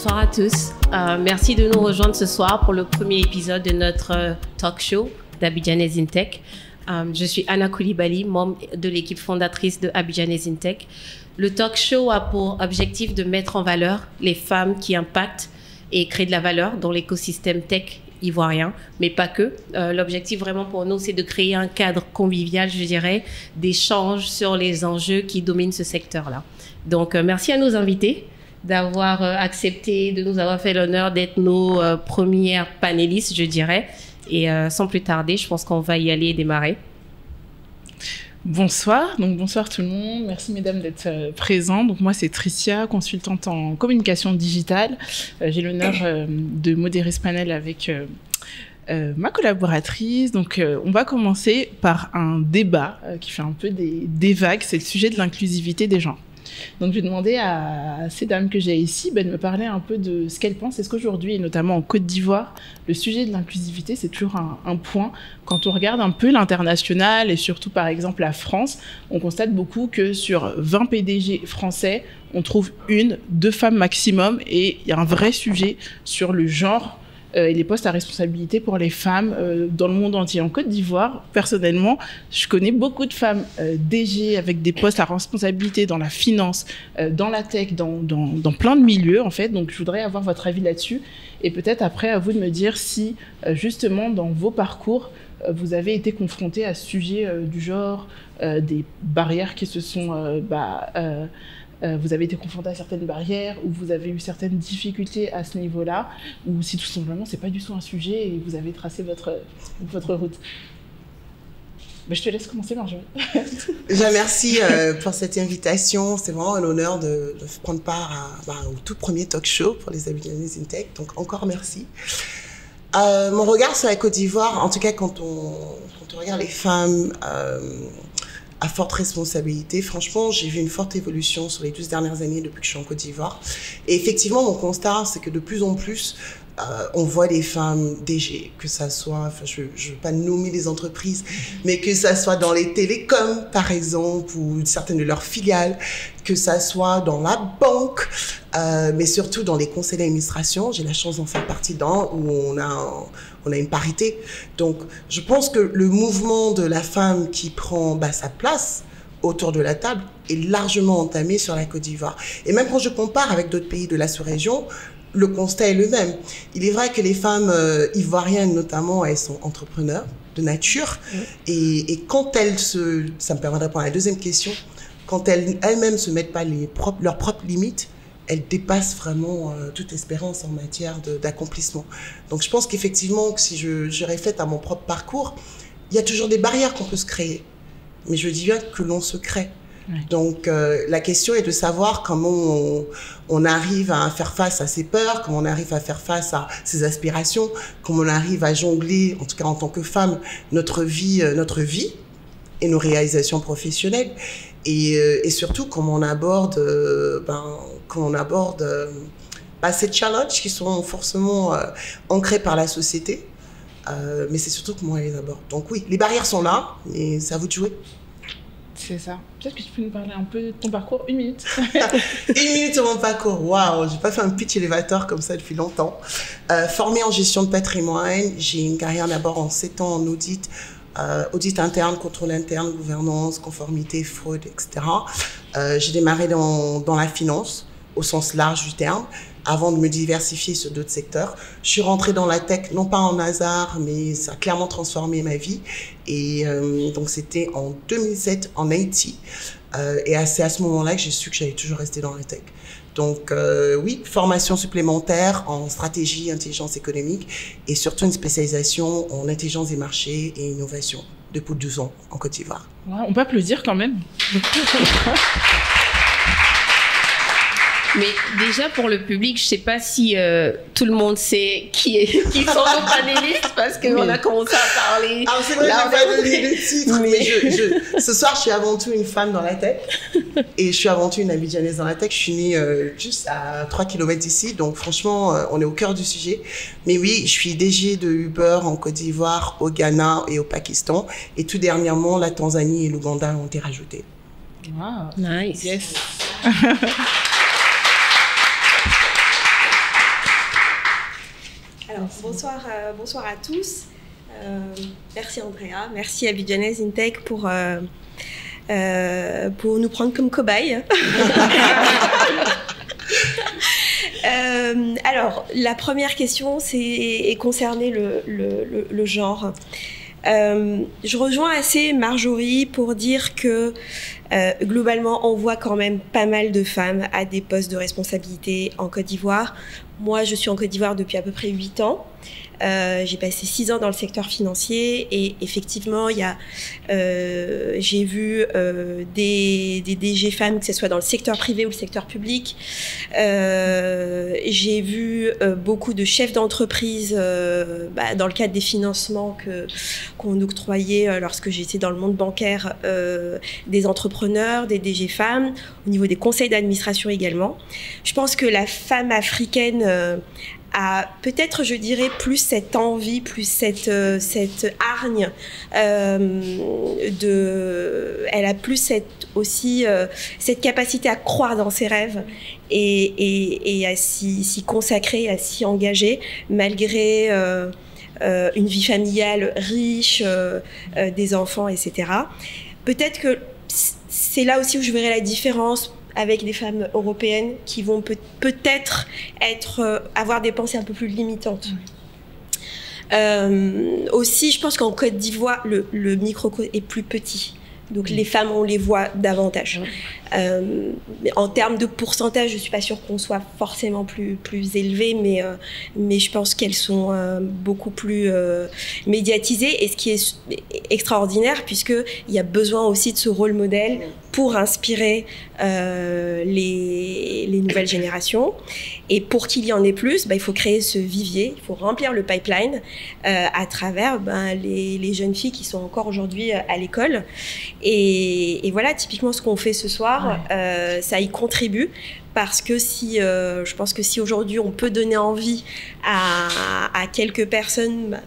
Bonsoir à tous. Merci de nous rejoindre ce soir pour le premier épisode de notre talk show d'Abidjanese in Tech. Je suis Anna Koulibaly, membre de l'équipe fondatrice de Abidjanese in Tech. Le talk show a pour objectif de mettre en valeur les femmes qui impactent et créent de la valeur dans l'écosystème tech ivoirien, mais pas que. L'objectif vraiment pour nous, c'est de créer un cadre convivial, je dirais, d'échange sur les enjeux qui dominent ce secteur-là. Donc, merci à nos invités d'avoir accepté, de nous avoir fait l'honneur d'être nos premières panélistes, je dirais. Et sans plus tarder, je pense qu'on va y aller et démarrer. Bonsoir, donc bonsoir tout le monde. Merci mesdames d'être présentes. Donc moi c'est Tricia, consultante en communication digitale. J'ai l'honneur de modérer ce panel avec ma collaboratrice. Donc on va commencer par un débat qui fait un peu des vagues. C'est le sujet de l'inclusivité des genres. Donc je vais demander à ces dames que j'ai ici de me parler un peu de ce qu'elles pensent. Est-ce qu'aujourd'hui, et notamment en Côte d'Ivoire, le sujet de l'inclusivité, c'est toujours un point. Quand on regarde un peu l'international et surtout par exemple la France, on constate beaucoup que sur 20 PDG français, on trouve 1-2 femmes maximum, et il y a un vrai sujet sur le genre et les postes à responsabilité pour les femmes dans le monde entier. En Côte d'Ivoire, personnellement, je connais beaucoup de femmes DG avec des postes à responsabilité dans la finance, dans la tech, dans plein de milieux, en fait. Donc, je voudrais avoir votre avis là-dessus. Et peut-être après, à vous de me dire si, justement, dans vos parcours, vous avez été confrontés à ce sujet du genre, des barrières qui se sont... vous avez été confronté à certaines barrières, ou vous avez eu certaines difficultés à ce niveau-là, ou si tout simplement c'est pas du tout un sujet et vous avez tracé votre route. Je te laisse commencer, Marjorie. Merci pour cette invitation. C'est vraiment un honneur de prendre part au tout premier talk show pour les Abidjanese in Tech. Donc encore merci. Mon regard sur la Côte d'Ivoire, en tout cas quand on regarde les femmes à forte responsabilité, franchement, j'ai vu une forte évolution sur les 12 dernières années depuis que je suis en Côte d'Ivoire. Et effectivement, mon constat, c'est que de plus en plus, on voit des femmes DG, que ça soit, je ne veux pas nommer les entreprises, mais que ça soit dans les télécoms, par exemple, ou certaines de leurs filiales, que ça soit dans la banque, mais surtout dans les conseils d'administration. J'ai la chance d'en faire partie où on a une parité. Donc, je pense que le mouvement de la femme qui prend sa place autour de la table est largement entamé sur la Côte d'Ivoire. Et même quand je compare avec d'autres pays de la sous-région, le constat est le même. Il est vrai que les femmes ivoiriennes, notamment, elles sont entrepreneurs de nature. Et quand elles ça me permet de répondre à la deuxième question, quand elles-mêmes se mettent pas leurs propres limites, elles dépassent vraiment toute espérance en matière d'accomplissement. Donc je pense qu'effectivement, si je réfléchis à mon propre parcours, il y a toujours des barrières qu'on peut se créer. Mais je dis bien que l'on se crée. Oui. Donc la question est de savoir comment on arrive à faire face à ses peurs, comment on arrive à faire face à ses aspirations, comment on arrive à jongler, en tout cas en tant que femme, notre vie et nos réalisations professionnelles, et surtout comment on aborde ces challenges qui sont forcément ancrés par la société, mais c'est surtout comment on les aborde. Donc oui, les barrières sont là, mais c'est à vous de jouer. C'est ça. Peut-être que tu peux nous parler un peu de ton parcours, 1 minute. 1 minute sur mon parcours. Waouh, j'ai pas fait un pitch élévateur comme ça depuis longtemps. Formée en gestion de patrimoine, j'ai une carrière d'abord en 7 ans en audit, audit interne, contrôle interne, gouvernance, conformité, fraude, etc. J'ai démarré dans la finance au sens large du terme, avant de me diversifier sur d'autres secteurs. Je suis rentrée dans la tech, non pas en hasard, mais ça a clairement transformé ma vie. Et donc, c'était en 2007 en Haïti. Et c'est à ce moment-là que j'ai su que j'allais toujours rester dans la tech. Donc, oui, formation supplémentaire en stratégie, intelligence économique, et surtout une spécialisation en intelligence des marchés et innovation depuis 12 ans en Côte d'Ivoire. Ouais, on peut applaudir quand même. Mais déjà, pour le public, je ne sais pas si tout le monde sait qui sont nos panélistes, parce qu'on a commencé à parler. Alors, c'est vrai, je n'ai pas donné le titre, mais ce soir, je suis avant tout une femme dans la tech, et je suis avant tout une Abidjanaise dans la tech. Je suis née juste à 3 km d'ici, donc franchement, on est au cœur du sujet. Mais oui, je suis DG de Uber en Côte d'Ivoire, au Ghana et au Pakistan, et tout dernièrement, la Tanzanie et l'Ouganda ont été rajoutés. Wow. Nice. Yes. bonsoir à tous. Merci Andrea, merci Abidjanaise InTech pour nous prendre comme cobayes. Alors, la première question est concernée le genre. Je rejoins assez Marjorie pour dire que globalement, on voit quand même pas mal de femmes à des postes de responsabilité en Côte d'Ivoire. Moi, je suis en Côte d'Ivoire depuis à peu près 8 ans. J'ai passé 6 ans dans le secteur financier et effectivement, j'ai vu des DG femmes, que ce soit dans le secteur privé ou le secteur public. J'ai vu beaucoup de chefs d'entreprise dans le cadre des financements qu'on octroyait lorsque j'étais dans le monde bancaire, des entrepreneurs, des DG femmes, au niveau des conseils d'administration également. Je pense que la femme africaine a peut-être, je dirais, plus cette envie, plus cette hargne elle a plus cette capacité à croire dans ses rêves et à s'y consacrer, à s'y engager, malgré une vie familiale riche, des enfants, etc. Peut-être que c'est là aussi où je verrai la différence avec des femmes européennes qui vont peut-être avoir des pensées un peu plus limitantes. Aussi, je pense qu'en Côte d'Ivoire, le micro est plus petit. Donc les femmes, on les voit davantage. En termes de pourcentage, je ne suis pas sûre qu'on soit forcément plus élevé, mais je pense qu'elles sont beaucoup plus médiatisées. Et ce qui est extraordinaire, puisqu'il y a besoin aussi de ce rôle modèle pour inspirer les nouvelles générations. Et pour qu'il y en ait plus, il faut créer ce vivier, il faut remplir le pipeline à travers les jeunes filles qui sont encore aujourd'hui à l'école. Et voilà, typiquement ce qu'on fait ce soir, ça y contribue. Parce que je pense que si aujourd'hui on peut donner envie à quelques personnes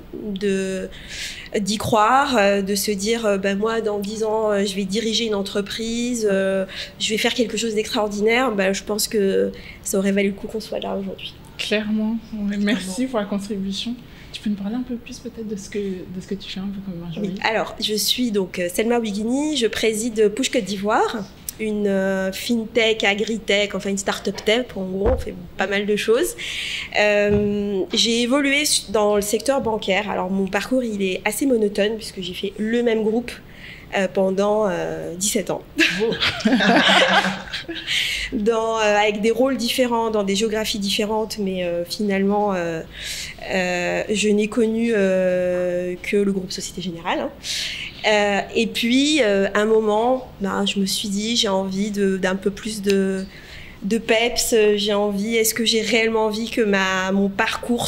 d'y croire, de se dire moi dans 10 ans je vais diriger une entreprise, je vais faire quelque chose d'extraordinaire, je pense que ça aurait valu le coup qu'on soit là aujourd'hui. Clairement, merci pour la contribution. Tu peux nous parler un peu plus peut-être de ce que tu fais un peu comme Marjorie? Oui. Alors, je suis donc Selma Ouiguini, je préside Push Côte d'Ivoire, une fintech, agritech, enfin une start-up tech, en gros, on fait pas mal de choses. J'ai évolué dans le secteur bancaire. Alors, mon parcours, il est assez monotone puisque j'ai fait le même groupe pendant 17 ans. Avec des rôles différents, dans des géographies différentes, mais finalement, je n'ai connu que le groupe Société Générale. Et puis, à un moment, je me suis dit, j'ai envie d'un peu plus de peps, j'ai envie, est-ce que j'ai réellement envie que mon parcours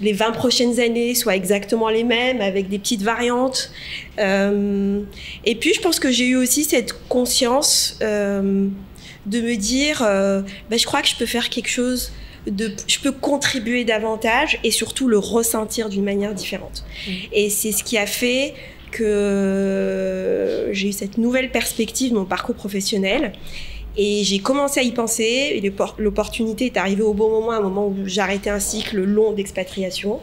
les 20 prochaines années soient exactement les mêmes, avec des petites variantes. Et puis, je pense que j'ai eu aussi cette conscience de me dire, je crois que je peux faire quelque chose, je peux contribuer davantage et surtout le ressentir d'une manière différente. Et c'est ce qui a fait que j'ai eu cette nouvelle perspective de mon parcours professionnel. Et j'ai commencé à y penser, et l'opportunité est arrivée au bon moment, à un moment où j'arrêtais un cycle long d'expatriation.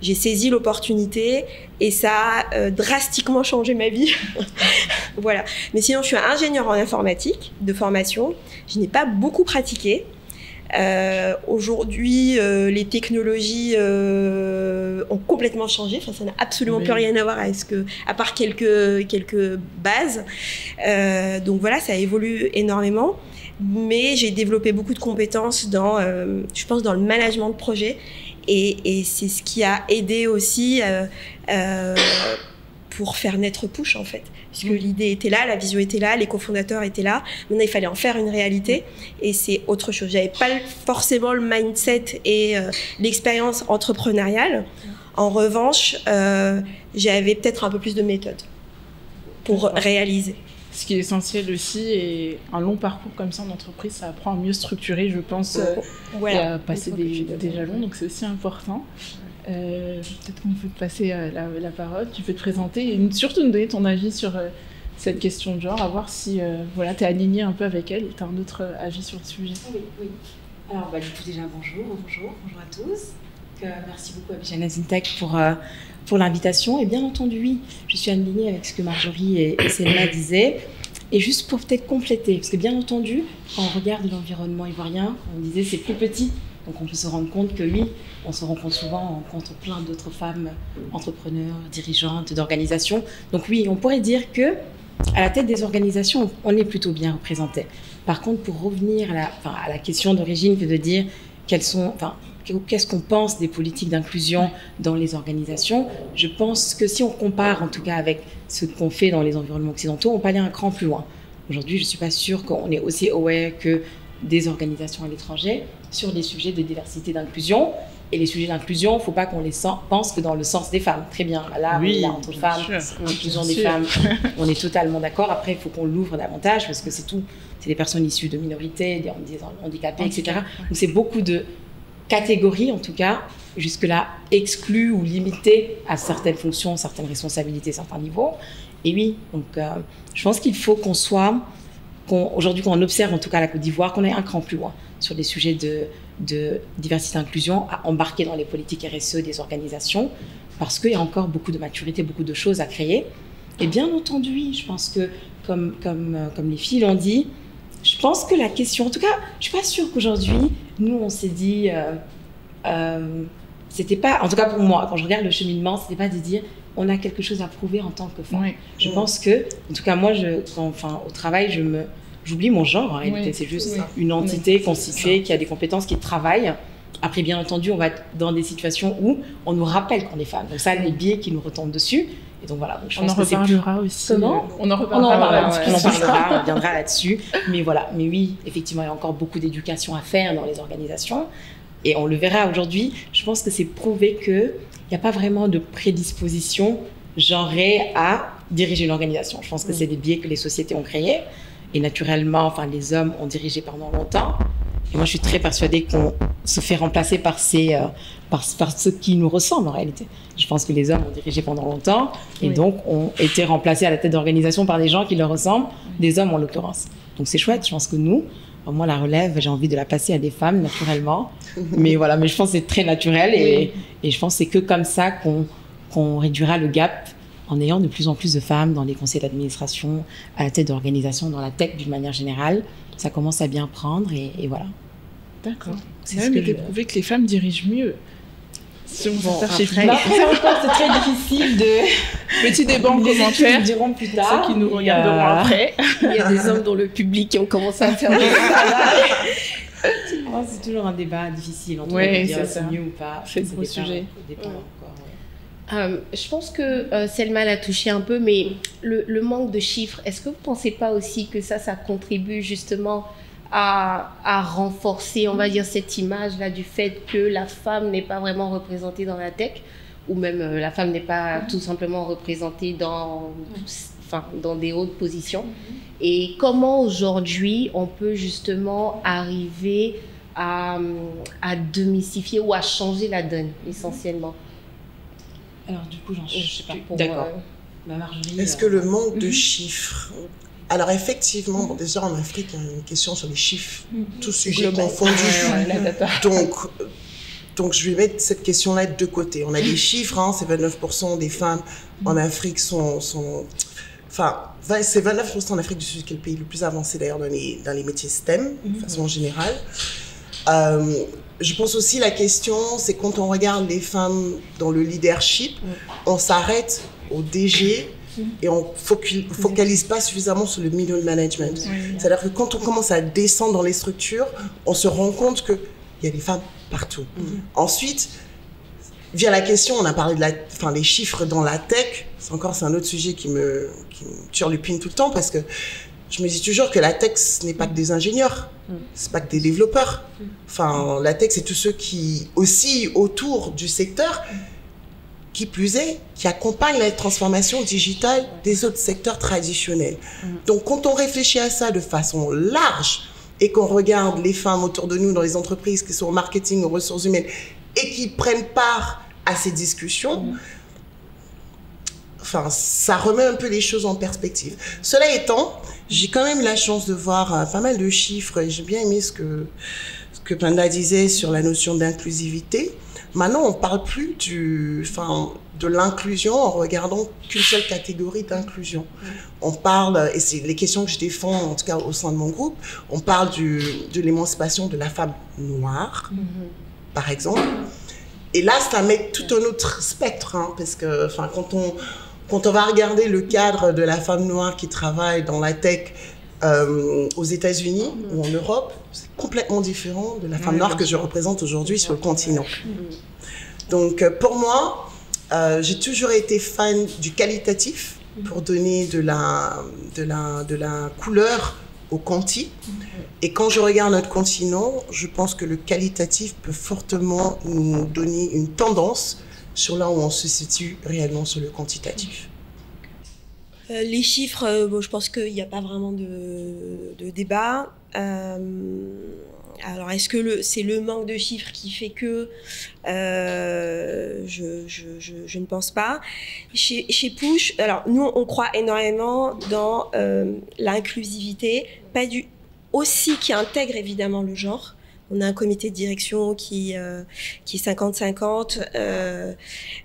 J'ai saisi l'opportunité et ça a drastiquement changé ma vie. Voilà. Mais sinon, je suis ingénieure en informatique de formation. Je n'ai pas beaucoup pratiqué. Aujourd'hui, les technologies ont complètement changé. Enfin, ça n'a absolument plus rien à voir avec à part quelques bases. Donc voilà, ça évolue énormément. Mais j'ai développé beaucoup de compétences je pense, dans le management de projet. Et c'est ce qui a aidé aussi pour faire naître Push, en fait. Puisque l'idée était là, la vision était là, les cofondateurs étaient là. Maintenant, il fallait en faire une réalité. Et c'est autre chose. J'avais pas forcément le mindset et l'expérience entrepreneuriale. En revanche, j'avais peut-être un peu plus de méthode pour réaliser. Ce qui est essentiel aussi, et un long parcours comme ça en entreprise, ça apprend à mieux structurer, je pense, et à passer des jalons. Donc, c'est aussi important. Peut-être qu'on peut te passer la parole, tu peux te présenter et surtout nous donner ton avis sur cette question de genre, à voir si tu es aligné un peu avec elle et tu as un autre avis sur le sujet. Oui. Alors du coup déjà bonjour à tous. merci beaucoup à Abidjanaise InTech pour l'invitation. Et bien entendu, oui, je suis alignée avec ce que Marjorie et Selma disaient. Et juste pour peut-être compléter, parce que bien entendu, quand on regarde l'environnement ivoirien, on disait c'est plus petit. Donc on peut se rendre compte que oui, on se rencontre souvent, on rencontre plein d'autres femmes entrepreneurs, dirigeantes d'organisations. Donc oui, on pourrait dire que à la tête des organisations, on est plutôt bien représenté. Par contre, pour revenir à la question d'origine, que de dire qu'est-ce qu'on pense des politiques d'inclusion dans les organisations, je pense que si on compare en tout cas avec ce qu'on fait dans les environnements occidentaux, on peut aller un cran plus loin. Aujourd'hui, je ne suis pas sûre qu'on est aussi aware que des organisations à l'étranger sur les sujets de diversité et d'inclusion. Et les sujets d'inclusion, il ne faut pas qu'on les pense que dans le sens des femmes. Très bien, là, oui, on est là entre femmes, l'inclusion des femmes, on est totalement d'accord. Après, il faut qu'on l'ouvre davantage parce que c'est des personnes issues de minorités, des handicapés, etc. Donc, c'est beaucoup de catégories, en tout cas, jusque-là exclues ou limitées à certaines fonctions, certaines responsabilités, certains niveaux. Et oui, donc, je pense qu'il faut qu'on soit... Aujourd'hui, quand on observe en tout cas la Côte d'Ivoire, qu'on ait un cran plus loin sur les sujets de diversité et inclusion à embarquer dans les politiques RSE des organisations, parce qu'il y a encore beaucoup de maturité, beaucoup de choses à créer. Et bien entendu, oui, je pense que, comme les filles l'ont dit, je pense que la question, en tout cas, je ne suis pas sûre qu'aujourd'hui, nous, on s'est dit, c'était pas, en tout cas pour moi, quand je regarde le cheminement, ce n'était pas de dire, on a quelque chose à prouver en tant que femme. Oui. Je pense que, en tout cas, moi, au travail, j'oublie mon genre en réalité. Oui. C'est juste une entité constituée qui a des compétences, qui travaille. Après, bien entendu, on va être dans des situations où on nous rappelle qu'on est femme. Donc ça, les biais qui nous retombent dessus. Et donc voilà. Donc, je pense on en reparlera aussi. Comment on en reparlera. On reviendra là-dessus. Mais voilà. Mais oui, effectivement, il y a encore beaucoup d'éducation à faire dans les organisations. Et on le verra aujourd'hui. Je pense que c'est prouvé qu'il n'y a pas vraiment de prédisposition genrée à diriger une organisation. Je pense que c'est des biais que les sociétés ont créés. Et naturellement, les hommes ont dirigé pendant longtemps. Et moi, je suis très persuadée qu'on se fait remplacer par ceux qui nous ressemblent en réalité. Je pense que les hommes ont dirigé pendant longtemps et donc ont été remplacés à la tête d'organisation par des gens qui leur ressemblent, des hommes en l'occurrence. Donc c'est chouette. Je pense que nous, moi, la relève, j'ai envie de la passer à des femmes naturellement. Mais voilà, mais je pense que c'est très naturel et je pense que c'est que comme ça qu'on réduira le gap en ayant de plus en plus de femmes dans les conseils d'administration, à la tête d'organisations, dans la tech d'une manière générale. Ça commence à bien prendre et voilà. D'accord. C'est même été prouvé que les femmes dirigent mieux. Après, encore, c'est très difficile de... Petit débat en commentaire. Nous dirons plus tard. Ceux qui nous regarderont après. Il y a des hommes dans le public qui ont commencé à faire des ça. C'est toujours un débat difficile. Entre c'est mieux ou pas. C'est un gros sujet. Je pense que Selma l'a touché un peu, mais le manque de chiffres, est-ce que vous ne pensez pas aussi que ça contribue justement à renforcer, on va dire, cette image-là du fait que la femme n'est pas vraiment représentée dans la tech, ou même la femme n'est pas tout simplement représentée dans des hautes positions. Et comment aujourd'hui on peut justement arriver à démystifier ou à changer la donne essentiellement? Alors du coup, je sais pas. D'accord. Marjorie, est-ce que le manque de chiffres... Alors effectivement, déjà en Afrique, il y a une question sur les chiffres, tous sujets confondus. Donc je vais mettre cette question-là de côté. On a des chiffres, c'est 29% des femmes en Afrique c'est 29% en Afrique du Sud qui est le pays le plus avancé d'ailleurs dans les métiers STEM, de façon générale. Je pense aussi la question, c'est quand on regarde les femmes dans le leadership, on s'arrête au DG et on focalise pas suffisamment sur le middle management. C'est-à-dire que quand on commence à descendre dans les structures, on se rend compte qu'il y a des femmes partout. Ensuite, via la question, on a parlé de les chiffres dans la tech. C'est un autre sujet qui me turlupine tout le temps parce que je me dis toujours que la tech, ce n'est pas que des ingénieurs, c'est pas que des développeurs. La tech, c'est tous ceux qui oscillent autour du secteur, qui plus est, qui accompagnent la transformation digitale des autres secteurs traditionnels. Donc, quand on réfléchit à ça de façon large et qu'on regarde les femmes autour de nous dans les entreprises qui sont au marketing, aux ressources humaines et qui prennent part à ces discussions, ça remet un peu les choses en perspective. Cela étant, j'ai quand même la chance de voir pas mal de chiffres et j'ai bien aimé ce que Penda disait sur la notion d'inclusivité. Maintenant, on parle plus de l'inclusion en regardant qu'une seule catégorie d'inclusion. On parle, et c'est les questions que je défends, en tout cas au sein de mon groupe, on parle de l'émancipation de la femme noire, par exemple. Et là, ça met tout un autre spectre, hein, parce que quand on va regarder le cadre de la femme noire qui travaille dans la tech aux États-Unis ou en Europe, c'est complètement différent de la femme noire que je représente aujourd'hui sur le continent. Donc, pour moi, j'ai toujours été fan du qualitatif pour donner de la couleur au quanti. Et quand je regarde notre continent, je pense que le qualitatif peut fortement nous donner une tendance sur là où on se situe réellement sur le quantitatif. Les chiffres, bon, je pense qu'il n'y a pas vraiment de débat. Alors, est-ce que c'est le manque de chiffres qui fait que je ne pense pas. Chez Push, alors nous, on croit énormément dans l'inclusivité, aussi qui intègre évidemment le genre. On a un comité de direction qui est 50-50.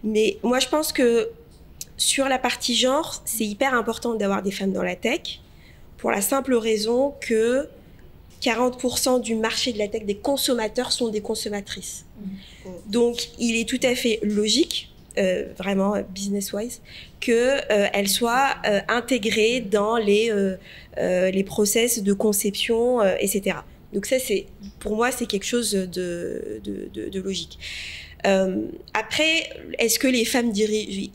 Mais moi, je pense que sur la partie genre, c'est hyper important d'avoir des femmes dans la tech pour la simple raison que 40% du marché de la tech des consommateurs sont des consommatrices. Donc, il est tout à fait logique, vraiment business-wise, qu'elles soient intégrées dans les process de conception, etc. Donc ça, pour moi, c'est quelque chose de logique. Après, est-ce que les femmes dirigent...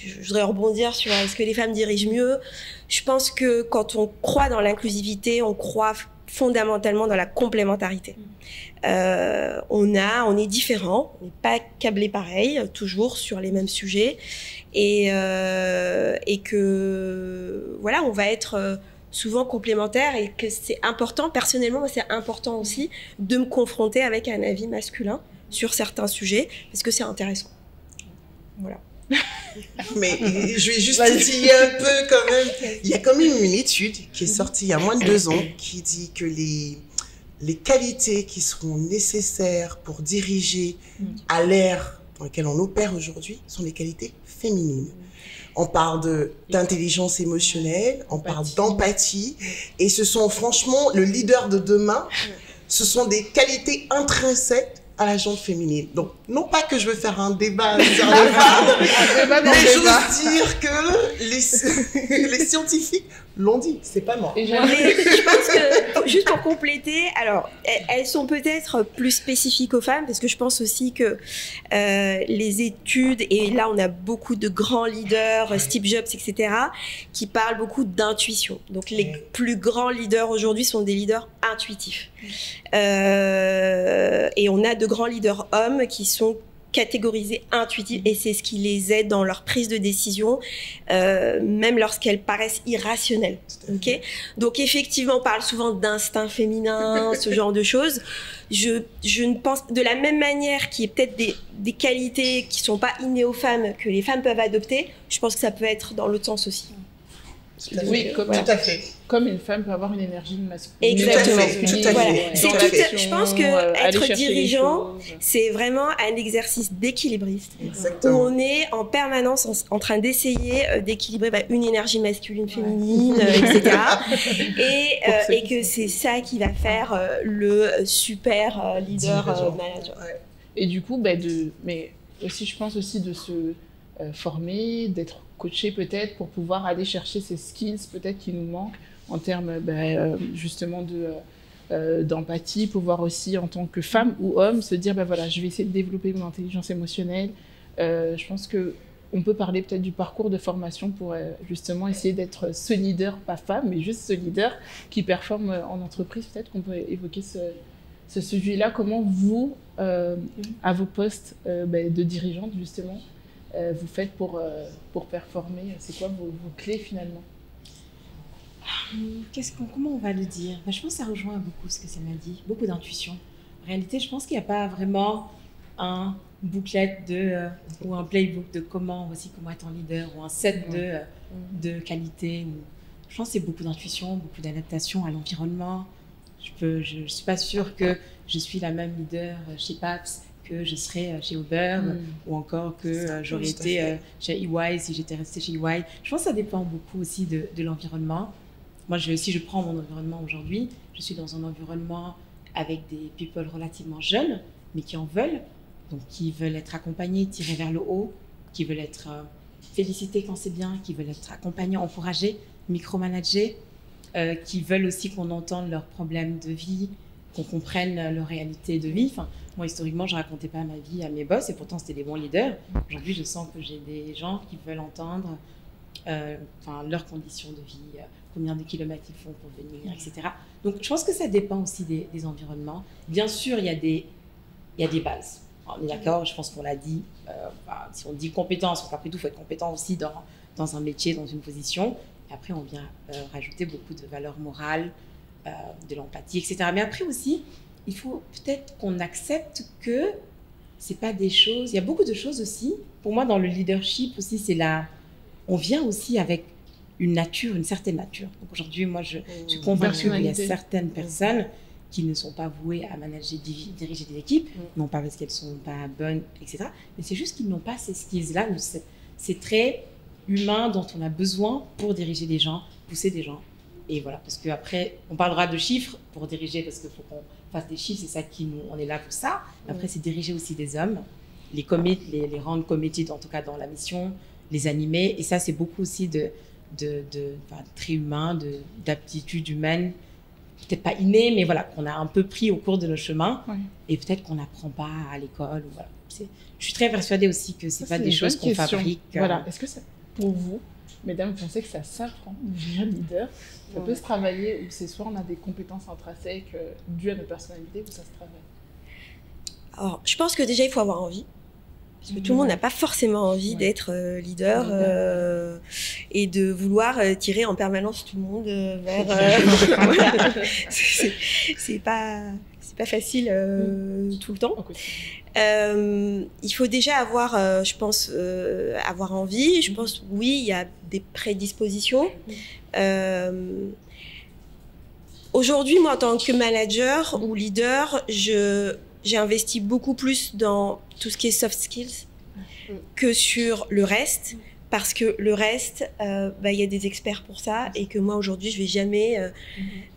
Je voudrais rebondir sur est-ce que les femmes dirigent mieux. Je pense que quand on croit dans l'inclusivité, on croit fondamentalement dans la complémentarité. On est différents, on n'est pas câblés pareil, toujours sur les mêmes sujets, et que voilà, on va être souvent complémentaires, et que c'est important, personnellement, c'est important aussi de me confronter avec un avis masculin sur certains sujets, parce que c'est intéressant. Voilà. Mais je vais juste titiller un peu quand même. Il y a quand même une étude qui est sortie il y a moins de 2 ans qui dit que les qualités qui seront nécessaires pour diriger à l'ère dans laquelle on opère aujourd'hui sont les qualités féminines. On parle d'intelligence émotionnelle, on parle d'empathie, et ce sont franchement le leader de demain. Ce sont des qualités intrinsèques à la gente féminine. Donc, non pas que je veux faire un débat sur les femmes, mais j'ose dire que les scientifiques l'ont dit, c'est pas moi. Mais je pense que, juste pour compléter, alors, elles sont peut-être plus spécifiques aux femmes, parce que je pense aussi que les études, et là on a beaucoup de grands leaders, Steve Jobs, etc., qui parlent beaucoup d'intuition. Donc les plus grands leaders aujourd'hui sont des leaders intuitifs. Et on a de grands leaders hommes qui sont catégorisés intuitifs, et c'est ce qui les aide dans leur prise de décision, même lorsqu'elles paraissent irrationnelles. Okay, donc effectivement, on parle souvent d'instinct féminin, ce genre de choses. Je ne pense, de la même manière qu'il y a peut-être des qualités qui ne sont pas innées aux femmes, que les femmes peuvent adopter, je pense que ça peut être dans l'autre sens aussi. Oui, tout à fait. Comme une femme peut avoir une énergie masculine. Exactement. Tout à fait. Je pense que être dirigeant, c'est vraiment un exercice d'équilibriste. Où on est en permanence en train d'essayer d'équilibrer une énergie masculine, féminine, etc. Et que c'est ça qui va faire le super leader manager. Et du coup, mais aussi, je pense aussi de se former, d'être coacher peut-être pour pouvoir aller chercher ces skills peut-être qui nous manquent en termes justement d'empathie, pouvoir aussi en tant que femme ou homme se dire voilà, je vais essayer de développer mon intelligence émotionnelle. Je pense que on peut parler peut-être du parcours de formation pour justement essayer d'être ce leader, pas femme, mais juste ce leader qui performe en entreprise. Peut-être qu'on peut évoquer ce sujet-là. Comment vous, à vos postes de dirigeante justement, vous faites pour performer? C'est quoi vos clés finalement? Comment on va le dire? Je pense que ça rejoint beaucoup ce que ça m'a dit, beaucoup d'intuition. En réalité, je pense qu'il n'y a pas vraiment un booklet ou un playbook de comment être un leader, ou un set de qualités. Je pense que c'est beaucoup d'intuition, beaucoup d'adaptation à l'environnement. Je ne suis pas sûre que je suis la même leader chez PAPS que je serais chez Uber ou encore que j'aurais été chez EY si j'étais restée chez EY. Je pense que ça dépend beaucoup aussi de l'environnement. Moi, si je prends mon environnement aujourd'hui, je suis dans un environnement avec des people relativement jeunes, mais qui en veulent, donc qui veulent être accompagnés, tirés vers le haut, qui veulent être félicités quand c'est bien, qui veulent être accompagnés, encouragés, micromanagés, qui veulent aussi qu'on entende leurs problèmes de vie, qu'on comprenne leur réalité de vie. Enfin, moi, historiquement, je ne racontais pas ma vie à mes boss et pourtant, c'était des bons leaders. Aujourd'hui, je sens que j'ai des gens qui veulent entendre leurs conditions de vie, combien de kilomètres ils font pour venir, etc. Donc, je pense que ça dépend aussi des environnements. Bien sûr, il y a des bases. On est d'accord, je pense qu'on l'a dit. Si on dit compétence, après tout, il faut être compétent aussi dans un métier, dans une position. Et après, on vient rajouter beaucoup de valeurs morales, de l'empathie, etc. Mais après aussi, il faut peut-être qu'on accepte que c'est pas des choses... Il y a beaucoup de choses aussi. Pour moi, dans le leadership aussi, on vient aussi avec une certaine nature. Donc aujourd'hui, moi, je suis convaincue qu'il y a certaines personnes qui ne sont pas vouées à diriger des équipes, non pas parce qu'elles ne sont pas bonnes, etc. Mais c'est juste qu'ils n'ont pas ces skills-là, c'est très humain dont on a besoin pour diriger des gens, pousser des gens. Et voilà, parce qu'après, on parlera de chiffres pour diriger, parce qu'il faut qu'on fasse des chiffres, c'est ça on est là pour ça. Après, c'est diriger aussi des hommes, les rendre committed, en tout cas dans la mission, les animer. Et ça, c'est beaucoup aussi de très humain, d'aptitude humaine, peut-être pas innée, mais voilà, qu'on a un peu pris au cours de nos chemins, et peut-être qu'on n'apprend pas à l'école. Voilà. Je suis très persuadée aussi que c'est pas des choses qu'on fabrique. Voilà. Est-ce que pour vous, mesdames, vous pensez que ça s'apprend, devenir leader, ça peut se travailler, ou c'est soit on a des compétences intrinsèques dues à notre personnalité, ou ça se travaille? Alors, je pense que déjà, il faut avoir envie. Parce que tout le monde n'a pas forcément envie d'être leader et de vouloir tirer en permanence tout le monde vers... c'est pas facile tout le temps. Il faut déjà avoir, je pense, avoir envie. Je pense, oui, il y a des prédispositions. Aujourd'hui, moi, en tant que manager ou leader, j'ai investi beaucoup plus dans tout ce qui est soft skills que sur le reste, parce que le reste, y a des experts pour ça, et que moi aujourd'hui je vais jamais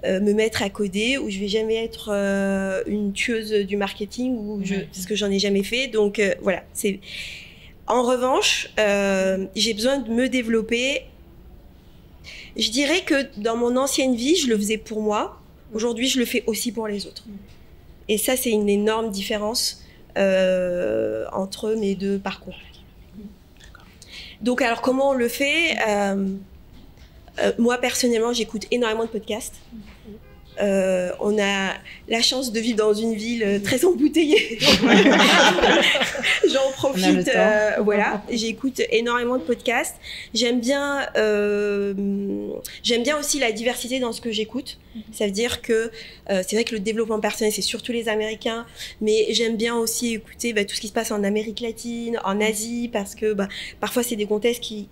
me mettre à coder, ou je vais jamais être une tueuse du marketing, parce que j'en ai jamais fait. Donc voilà. En revanche, j'ai besoin de me développer. Je dirais que dans mon ancienne vie, je le faisais pour moi. Aujourd'hui, je le fais aussi pour les autres. Et ça, c'est une énorme différence entre mes deux parcours. Donc, alors, comment on le fait? Moi, personnellement, j'écoute énormément de podcasts. On a la chance de vivre dans une ville très embouteillée. J'en profite. Voilà, j'écoute énormément de podcasts. J'aime bien aussi la diversité dans ce que j'écoute. Ça veut dire que c'est vrai que le développement personnel, c'est surtout les Américains, mais j'aime bien aussi écouter tout ce qui se passe en Amérique latine, en Asie, parce que parfois c'est des contextes qui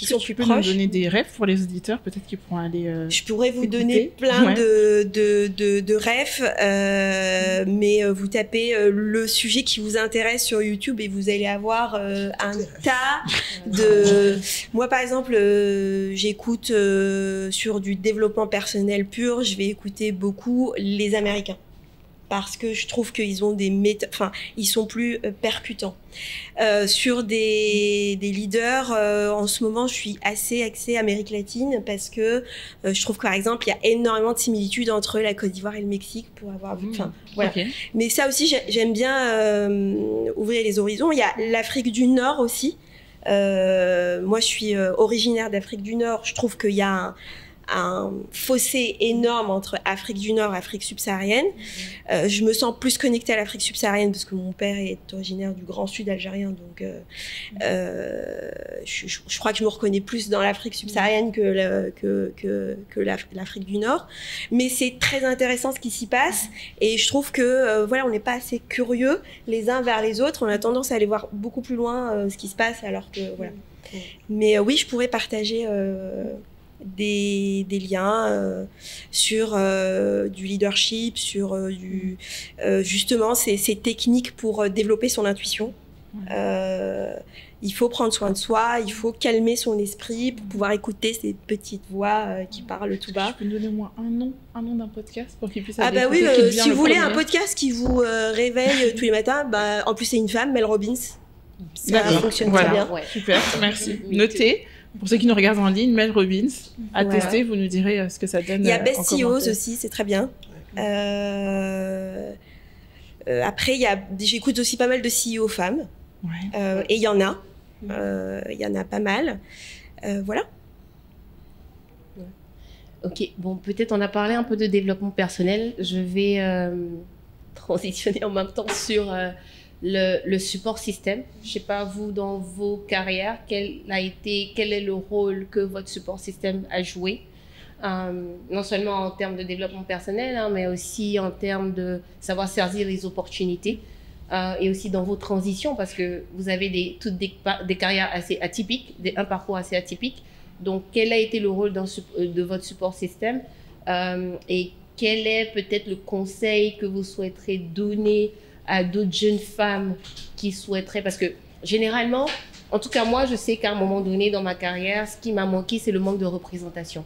sont plus proches. Tu peux nous donner des rêves pour les auditeurs, peut-être qu'ils pourront aller je pourrais vous donner plein de rêves, mais vous tapez le sujet qui vous intéresse sur YouTube et vous allez avoir un tas de... Moi, par exemple, j'écoute sur du développement personnel pur, je vais écouter beaucoup les Américains, parce que je trouve qu'ils ont des méthodes, ils sont plus percutants. Sur des leaders, en ce moment, je suis assez axée Amérique latine, parce que je trouve que, par exemple, il y a énormément de similitudes entre la Côte d'Ivoire et le Mexique, pour avoir vu. Voilà. Okay. Mais ça aussi, j'aime bien ouvrir les horizons. Il y a l'Afrique du Nord aussi. Moi, je suis originaire d'Afrique du Nord. Je trouve qu'il y a un fossé énorme entre Afrique du Nord et Afrique subsaharienne. Je me sens plus connectée à l'Afrique subsaharienne parce que mon père est originaire du Grand Sud algérien, donc je crois que je me reconnais plus dans l'Afrique subsaharienne que l'Afrique du Nord. Mais c'est très intéressant ce qui s'y passe, et je trouve que voilà, on n'est pas assez curieux les uns vers les autres. On a tendance à aller voir beaucoup plus loin ce qui se passe, alors que voilà. Mais oui, je pourrais partager des liens sur du leadership, sur justement ces techniques pour développer son intuition. Il faut prendre soin de soi, il faut calmer son esprit pour pouvoir écouter ces petites voix qui parlent tout bas. Tu peux me donner au moins un nom d'un podcast pour qu'il puisse aller écouter qui devient si vous voulez un podcast qui vous réveille tous les matins, en plus c'est une femme, Mel Robbins. Ça fonctionne très bien. Ouais. Super, merci. Notez. Pour ceux qui nous regardent en ligne, Mel Robbins, à tester, vous nous direz ce que ça donne. Il y a Best CEOs aussi, c'est très bien. Après, j'écoute aussi pas mal de CEO femmes. Ouais. Et il y en a. Il y en a pas mal. Voilà. Ok, bon, peut-être on a parlé un peu de développement personnel. Je vais transitionner en même temps sur le support système. Je ne sais pas, vous, dans vos carrières, quel est le rôle que votre support système a joué, non seulement en termes de développement personnel, mais aussi en termes de savoir saisir les opportunités, et aussi dans vos transitions, parce que vous avez toutes des carrières assez atypiques, un parcours assez atypique. Donc, quel a été le rôle de votre support système, et quel est peut-être le conseil que vous souhaiterez donner à d'autres jeunes femmes qui souhaiteraient, parce que généralement, en tout cas moi, je sais qu'à un moment donné dans ma carrière, ce qui m'a manqué, c'est le manque de représentation.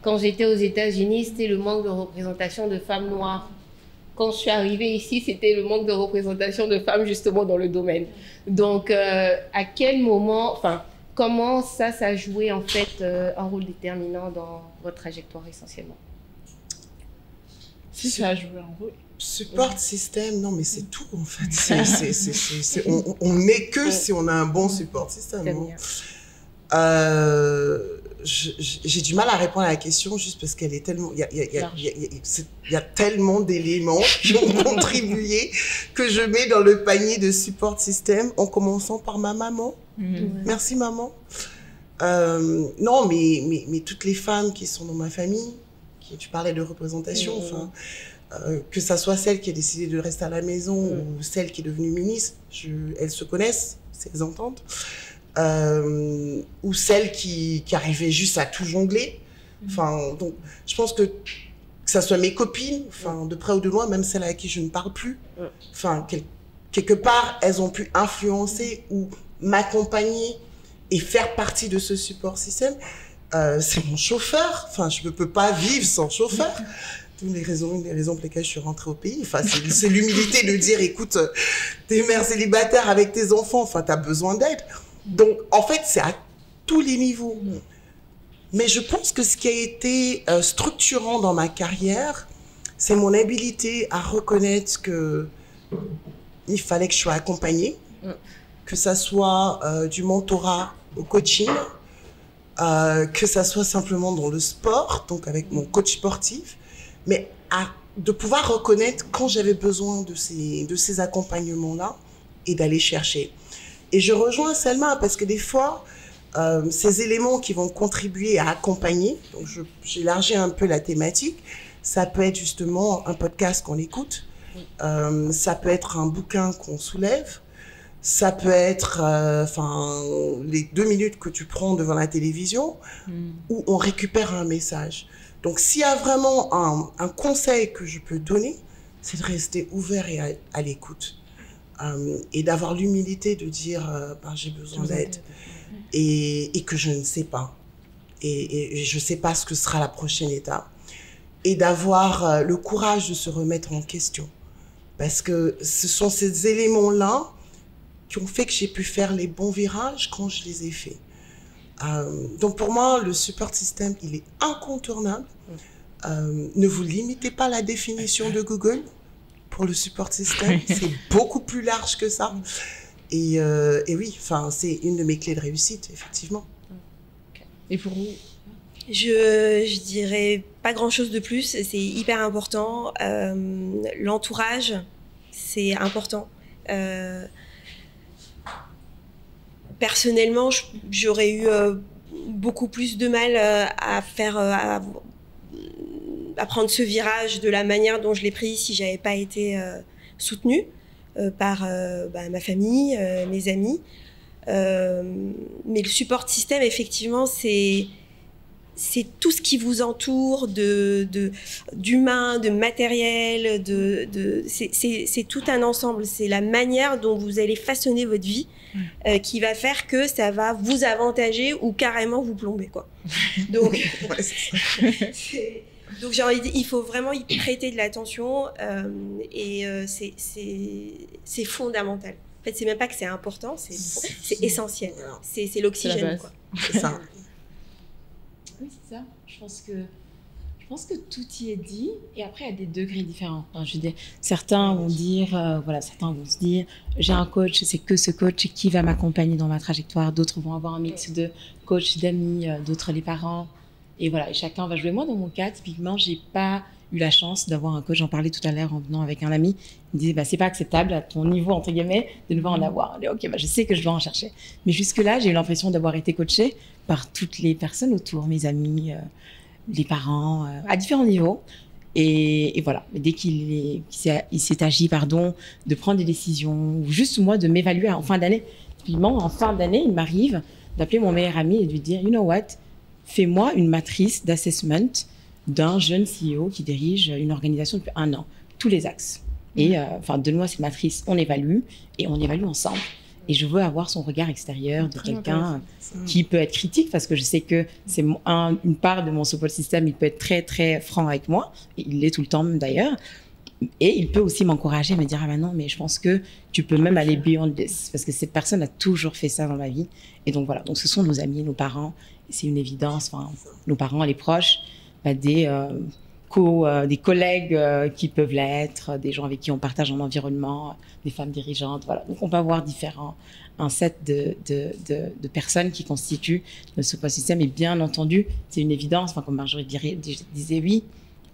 Quand j'étais aux États-Unis, c'était le manque de représentation de femmes noires. Quand je suis arrivée ici, c'était le manque de représentation de femmes justement dans le domaine. Donc, à quel moment, comment ça a joué en fait un rôle déterminant dans votre trajectoire essentiellement? Si ça a joué un rôle. Support système, non mais c'est tout en fait. On n'est que si on a un bon support système. J'ai du mal à répondre à la question juste parce qu'elle est tellement, il y a tellement d'éléments qui ont contribué que je mets dans le panier de support système en commençant par ma maman. Merci maman. Non mais toutes les femmes qui sont dans ma famille, tu parlais de représentation, que ça soit celle qui a décidé de rester à la maison ou celle qui est devenue ministre, elles se connaissent, elles entendent. Ou celle qui arrivait juste à tout jongler. Donc, je pense que ça soit mes copines, de près ou de loin, même celles à qui je ne parle plus, quelque part, elles ont pu influencer ou m'accompagner et faire partie de ce support système. C'est mon chauffeur. Je ne peux pas vivre sans chauffeur. Une des raisons pour lesquelles je suis rentrée au pays. C'est l'humilité de dire, écoute, t'es mère célibataire avec tes enfants, t'as besoin d'aide. Donc, en fait, c'est à tous les niveaux. Mais je pense que ce qui a été structurant dans ma carrière, c'est mon habilité à reconnaître que il fallait que je sois accompagnée, que ça soit du mentorat au coaching, que ça soit simplement dans le sport, donc avec mon coach sportif, mais de pouvoir reconnaître quand j'avais besoin de ces accompagnements-là et d'aller chercher. Et je rejoins Selma parce que des fois, ces éléments qui vont contribuer à accompagner, donc j'élargis un peu la thématique, ça peut être justement un podcast qu'on écoute, ça peut être un bouquin qu'on soulève, ça peut être les 2 minutes que tu prends devant la télévision où on récupère un message. Donc, s'il y a vraiment un conseil que je peux donner, c'est de rester ouvert et à l'écoute. Et d'avoir l'humilité de dire j'ai besoin d'aide et que je ne sais pas. Et je ne sais pas ce que sera la prochaine étape. Et d'avoir le courage de se remettre en question. Parce que ce sont ces éléments-là qui ont fait que j'ai pu faire les bons virages quand je les ai faits. Donc pour moi, le support system, il est incontournable. Ne vous limitez pas à la définition de Google pour le support system. C'est beaucoup plus large que ça. Et oui, c'est une de mes clés de réussite, effectivement. Et pour vous? Je dirais pas grand-chose de plus. C'est hyper important. L'entourage, c'est important. Personnellement, j'aurais eu beaucoup plus de mal à prendre ce virage de la manière dont je l'ai pris si j'avais pas été soutenue par ma famille, mes amis. Mais le support système, effectivement, c'est c'est tout ce qui vous entoure d'humain, de matériel, c'est tout un ensemble. C'est la manière dont vous allez façonner votre vie qui va faire que ça va vous avantager ou carrément vous plomber, quoi. Donc, donc j'ai envie de dire, il faut vraiment y prêter de l'attention et c'est fondamental. En fait, c'est même pas que c'est important, c'est essentiel. C'est l'oxygène, quoi. C'est ça. Oui, c'est ça. Je pense que tout y est dit. Et après, il y a des degrés différents. Enfin, je veux dire, certains vont dire, certains vont se dire, j'ai un coach, c'est que ce coach qui va m'accompagner dans ma trajectoire. D'autres vont avoir un mix de coach, d'amis, d'autres les parents. Et voilà, et chacun va jouer. Moi, dans mon cas, typiquement, j'ai pas eu la chance d'avoir un coach. J'en parlais tout à l'heure en venant avec un ami. Il me disait, c'est pas acceptable à ton niveau, entre guillemets, de ne pas en avoir. Je dis, ok, je sais que je dois en chercher. Mais jusque-là, j'ai eu l'impression d'avoir été coachée par toutes les personnes autour, mes amis, les parents, à différents niveaux. Et voilà, dès qu'il s'est agi, de prendre des décisions, ou juste moi, de m'évaluer en fin d'année. Typiquement, en fin d'année, il m'arrive d'appeler mon meilleur ami et de lui dire, you know what, fais-moi une matrice d'assessment d'un jeune CEO qui dirige une organisation depuis 1 an, tous les axes. Et donne-moi cette matrice, on évalue et on évalue ensemble. Et je veux avoir son regard extérieur de quelqu'un qui peut être critique, parce que je sais que c'est une part de mon support system, il peut être très, très franc avec moi, et il l'est tout le temps même d'ailleurs. Et il peut aussi m'encourager, me dire, ah ben non, mais je pense que tu peux même aller beyond this, parce que cette personne a toujours fait ça dans ma vie. Et donc voilà, donc ce sont nos amis, nos parents, c'est une évidence, nos parents, les proches, des collègues qui peuvent l'être, des gens avec qui on partage un environnement, des femmes dirigeantes, voilà. Donc on peut avoir un set de personnes qui constituent notre support system. Et bien entendu, c'est une évidence, comme Marjorie disait, oui,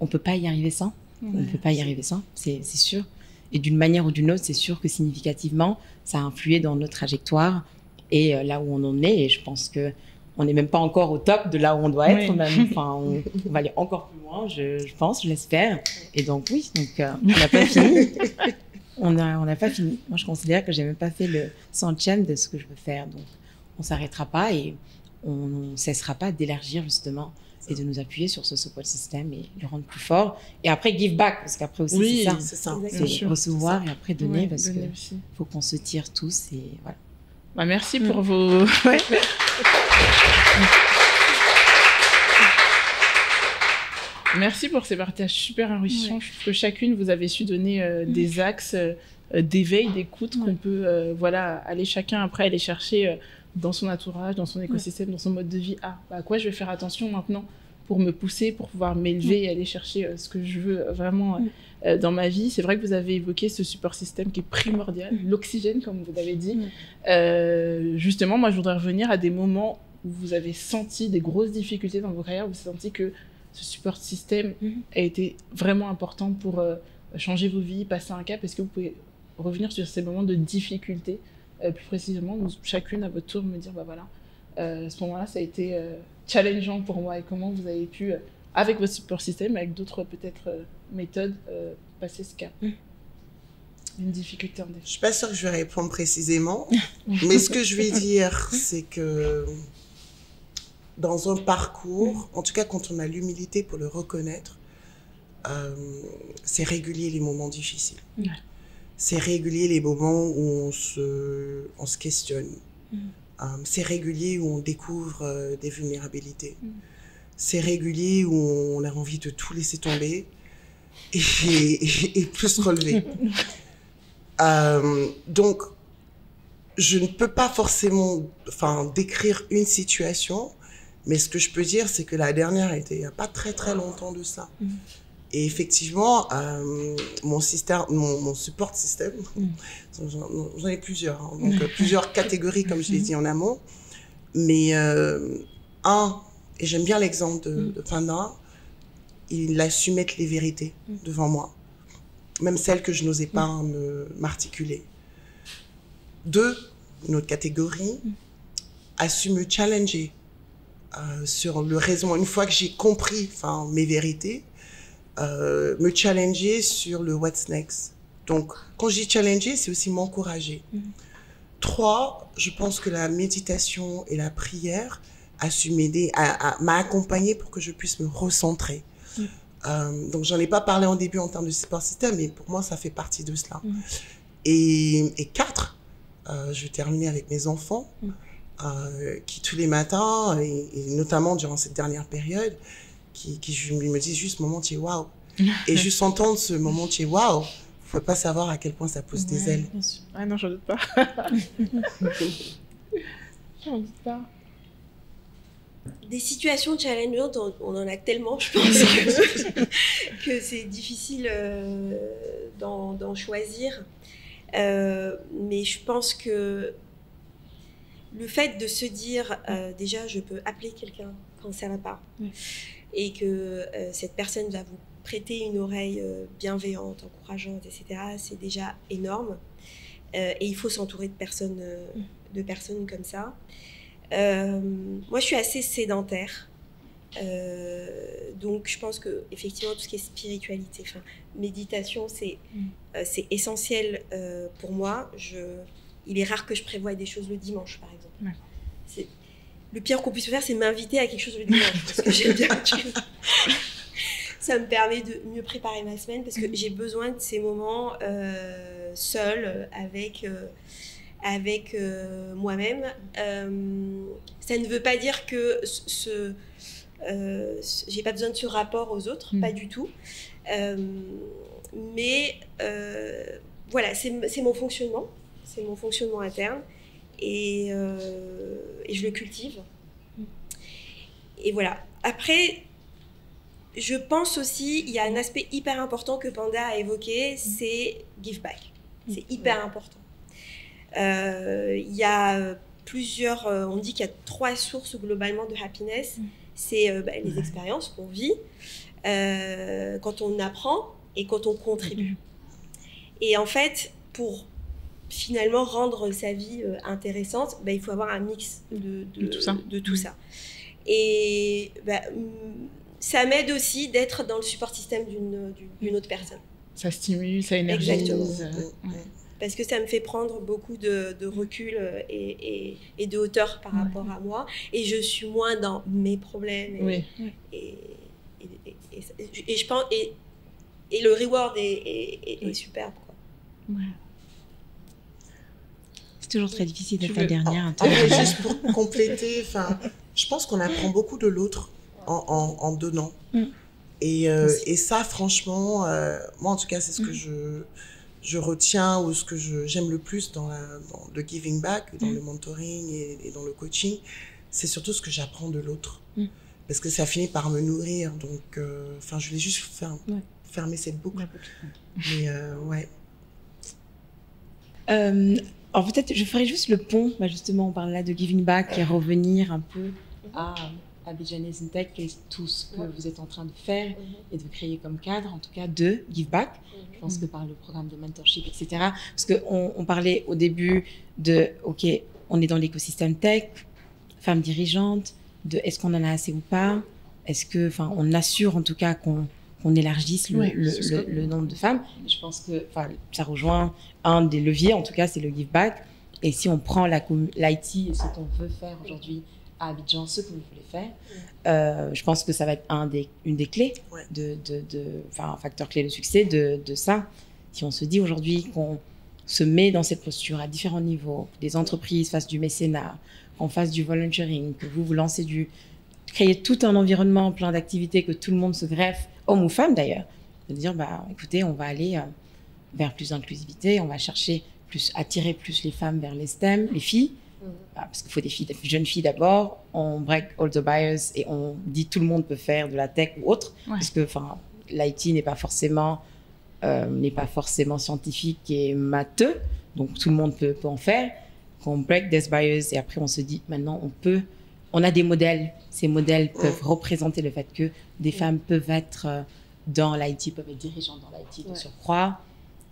on peut pas y arriver sans. On ne peut pas y arriver sans, c'est sûr. Et d'une manière ou d'une autre, c'est sûr que significativement, ça a influé dans notre trajectoire et là où on en est. Et je pense que on n'est même pas encore au top de là où on doit être. Même. On va aller encore plus loin, je pense, je l'espère. Et donc oui, on n'a pas fini. On n'a pas fini. Moi, je considère que j'ai même pas fait le 100e de ce que je veux faire. Donc, on s'arrêtera pas et on ne cessera pas d'élargir justement et de nous appuyer sur ce support system et le rendre plus fort. Et après, give back, parce qu'après aussi, c'est ça. C'est recevoir et après donner, parce qu'il faut qu'on se tire tous. Et voilà. Merci pour vos... Merci pour ces partages super enrichissants. Je trouve que chacune, vous avez su donner des axes d'éveil, d'écoute qu'on peut aller chacun après aller chercher dans son entourage, dans son écosystème, dans son mode de vie. À quoi je vais faire attention maintenant pour me pousser, pour pouvoir m'élever et aller chercher ce que je veux vraiment dans ma vie. C'est vrai que vous avez évoqué ce support système qui est primordial, l'oxygène, comme vous l'avez dit. Justement, moi, je voudrais revenir à des moments où vous avez senti des grosses difficultés dans vos carrières, où vous avez senti que ce support système a été vraiment important pour changer vos vies, passer un cap. Est-ce que vous pouvez revenir sur ces moments de difficulté plus précisément, chacune à votre tour me dire, ce moment-là, ça a été challengeant pour moi, et comment vous avez pu, avec votre support système, avec d'autres peut-être méthodes, passer ce cap. Une difficulté en défi. Je suis pas sûre que je vais répondre précisément, mais ce que je vais dire, c'est que dans un parcours, en tout cas quand on a l'humilité pour le reconnaître, c'est régulier les moments difficiles. C'est régulier les moments où on se questionne. C'est régulier où on découvre des vulnérabilités. C'est régulier où on a envie de tout laisser tomber et plus se relever. Donc, je ne peux pas forcément décrire une situation, mais ce que je peux dire, c'est que la dernière était il n'y a pas très très longtemps de ça. Et effectivement, mon support système, j'en ai plusieurs, donc plusieurs catégories, comme je l'ai dit en amont. Mais et j'aime bien l'exemple de Panda, il a su mettre les vérités devant moi, même celles que je n'osais pas m'articuler. 2, une autre catégorie, a su me challenger sur le raisonnement. Une fois que j'ai compris mes vérités, me challenger sur le what's next. Donc, quand j'ai challengé, c'est aussi m'encourager. 3, je pense que la méditation et la prière su m'aider, m'a accompagnée pour que je puisse me recentrer. Donc, j'en ai pas parlé en début en termes de support system, mais pour moi, ça fait partie de cela. Et 4, je vais terminer avec mes enfants, qui tous les matins, et notamment durant cette dernière période, qui me disent juste, maman, tu es waouh. Et juste entendre ce moment, tu es waouh. Faut pas savoir à quel point ça pousse des ailes. Bien sûr. Ah non, j'en doute pas. J'en doute pas. Des situations challengeantes, on en a tellement, je pense, que c'est difficile d'en choisir. Mais je pense que le fait de se dire, déjà, je peux appeler quelqu'un quand ça va pas, et que cette personne va vous prêter une oreille bienveillante, encourageante, etc., c'est déjà énorme. Et il faut s'entourer de personnes comme ça. Moi, je suis assez sédentaire. Donc, je pense que effectivement, tout ce qui est spiritualité, méditation, c'est essentiel pour moi. Il est rare que je prévoie des choses le dimanche, par exemple. Le pire qu'on puisse faire, c'est m'inviter à quelque chose le dimanche, parce que j'aime bien. Ça me permet de mieux préparer ma semaine, parce que j'ai besoin de ces moments seuls, avec moi-même. Ça ne veut pas dire que j'ai pas besoin de ce rapport aux autres, pas du tout. Mais voilà, c'est mon fonctionnement, interne, et je le cultive. Et voilà. Après, je pense aussi, il y a un aspect hyper important que Panda a évoqué, c'est give back. C'est hyper important. Il y a plusieurs, on dit qu'il y a 3 sources globalement de happiness. C'est les expériences qu'on vit, quand on apprend et quand on contribue. Et en fait, pour finalement rendre sa vie intéressante, il faut avoir un mix de tout ça. Et ça m'aide aussi d'être dans le support système d'une autre personne. Ça stimule, ça énergise. Exactement. Parce que ça me fait prendre beaucoup de recul et de hauteur par rapport à moi. Et je suis moins dans mes problèmes. Et je pense... Et le reward est superbe, quoi. C'est toujours très difficile d'être la dernière. Juste pour compléter, je pense qu'on apprend beaucoup de l'autre en donnant. Et ça, franchement, moi en tout cas, c'est ce que je retiens, ou ce que j'aime le plus dans le giving back, dans le mentoring et dans le coaching, c'est surtout ce que j'apprends de l'autre. Parce que ça finit par me nourrir. Donc, je voulais juste fermer cette boucle. Mais ouais. Alors peut-être, je ferais juste le pont. Justement, on parle là de giving back et revenir un peu à Abidjanese Intech et tout ce que vous êtes en train de faire et de créer comme cadre, en tout cas de give back. Je pense que par le programme de mentorship, etc. Parce qu'on parlait au début de, OK, on est dans l'écosystème tech, femmes dirigeantes, de est-ce qu'on en a assez ou pas, est-ce que, on assure en tout cas qu'on élargisse le nombre de femmes. Je pense que ça rejoint un des leviers, en tout cas, c'est le give back. Et si on prend l'IT et ce qu'on veut faire aujourd'hui à Abidjan, ce que vous voulez faire, je pense que ça va être une des clés, un facteur clé de succès de ça. Si on se dit aujourd'hui qu'on se met dans cette posture à différents niveaux, que les entreprises fassent du mécénat, qu'on fasse du volunteering, que vous lancez créer tout un environnement plein d'activités, que tout le monde se greffe, hommes ou femmes d'ailleurs, de dire, écoutez, on va aller vers plus d'inclusivité, on va attirer plus les femmes vers les STEM, les filles, parce qu'il faut des jeunes filles d'abord, on break all the bias et on dit tout le monde peut faire de la tech ou autre, parce que l'IT n'est pas forcément scientifique et matheux, donc tout le monde peut en faire, qu'on break this bias et après on se dit, maintenant on a des modèles, ces modèles peuvent représenter le fait que des femmes peuvent être dans l'IT, peuvent être dirigeantes dans l'IT de surcroît.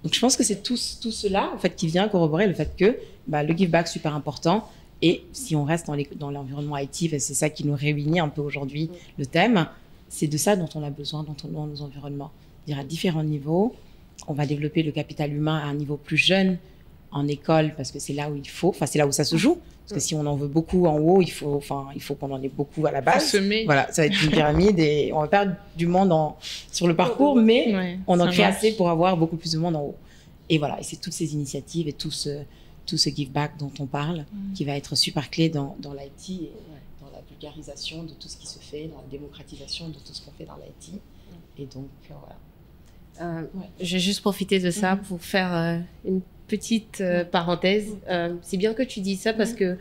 Donc je pense que c'est tout cela en fait qui vient corroborer le fait que le give back super important. Et si on reste dans l'environnement IT, c'est ça qui nous réunit un peu aujourd'hui, le thème, c'est de ça dont on a besoin dans nos environnements. C'est-à-dire à différents niveaux, on va développer le capital humain à un niveau plus jeune en école, parce que c'est là où il faut, enfin, c'est là où ça se joue. Parce que si on en veut beaucoup en haut, il faut qu'on en ait beaucoup à la base. Voilà, ça va être une pyramide et on va perdre du monde sur le parcours, mais on en crée assez pour avoir beaucoup plus de monde en haut. Et voilà, et c'est toutes ces initiatives et tout ce give back dont on parle qui va être super clé dans l'IT et dans la vulgarisation de tout ce qui se fait, dans la démocratisation de tout ce qu'on fait dans l'IT. Et donc, voilà. Je vais juste profiter de ça pour faire une petite parenthèse. C'est bien que tu dises ça parce que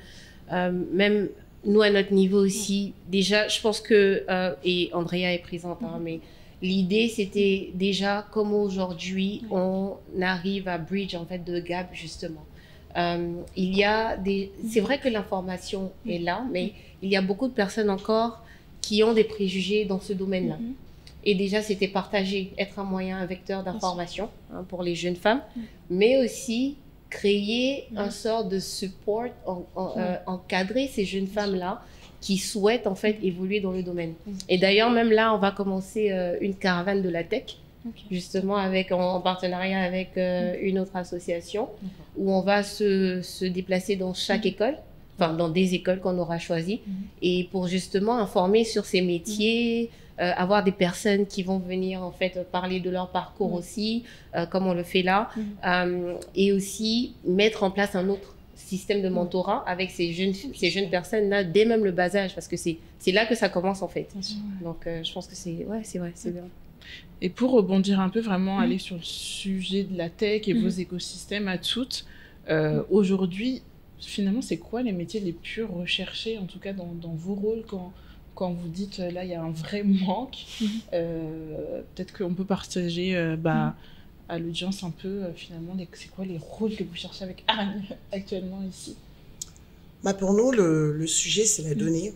même nous, à notre niveau aussi, déjà, je pense que, et Andrea est présente, mais l'idée, c'était déjà comment aujourd'hui on arrive à bridge en fait de gap, justement. C'est vrai que l'information est là, mais il y a beaucoup de personnes encore qui ont des préjugés dans ce domaine-là. Et déjà, c'était partagé, être un moyen, un vecteur d'information pour les jeunes femmes, mais aussi créer un sort de support, encadrer ces jeunes femmes-là qui souhaitent en fait évoluer dans le domaine. Et d'ailleurs, même là, on va commencer une caravane de la tech, justement en partenariat avec une autre association, où on va se déplacer dans chaque école, enfin dans des écoles qu'on aura choisies, et pour justement informer sur ces métiers, avoir des personnes qui vont venir en fait parler de leur parcours aussi, comme on le fait là, et aussi mettre en place un autre système de mentorat avec ces jeunes personnes-là dès même le bas âge, parce que c'est là que ça commence en fait. Donc je pense que c'est vrai, c'est bien. Et pour rebondir un peu, vraiment aller sur le sujet de la tech et vos écosystèmes à toutes, aujourd'hui, finalement, c'est quoi les métiers les plus recherchés, en tout cas dans vos rôles, quand vous dites là, il y a un vrai manque? Peut-être qu'on peut partager à l'audience un peu, finalement, c'est quoi les rôles que vous cherchez avec Anne actuellement ici? Pour nous, le sujet, c'est la donnée.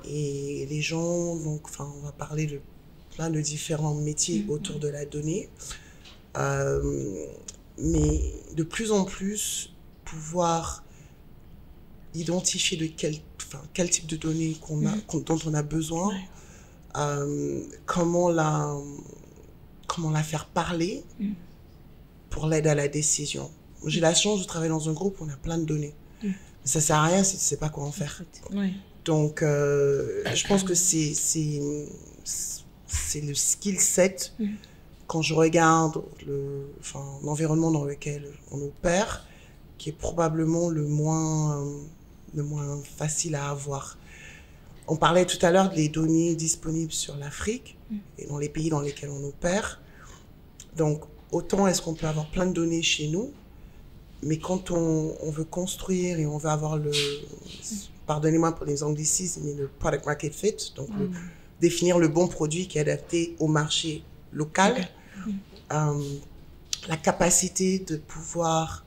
Et les gens, donc, on va parler de plein de différents métiers autour de la donnée. Mais de plus en plus, pouvoir identifier de quel type de données dont on a besoin, comment la faire parler pour l'aide à la décision. J'ai la chance de travailler dans un groupe où on a plein de données. Mais ça ne sert à rien si tu ne sais pas quoi en faire. Donc, je pense que c'est le skill set. Quand je regarde l'environnement dans lequel on opère, qui est probablement le moins facile à avoir. On parlait tout à l'heure des données disponibles sur l'Afrique et dans les pays dans lesquels on opère. Donc, autant est-ce qu'on peut avoir plein de données chez nous, mais quand on veut construire et on veut avoir pardonnez-moi pour les anglicismes, mais le product market fit, donc définir le bon produit qui est adapté au marché local, la capacité de pouvoir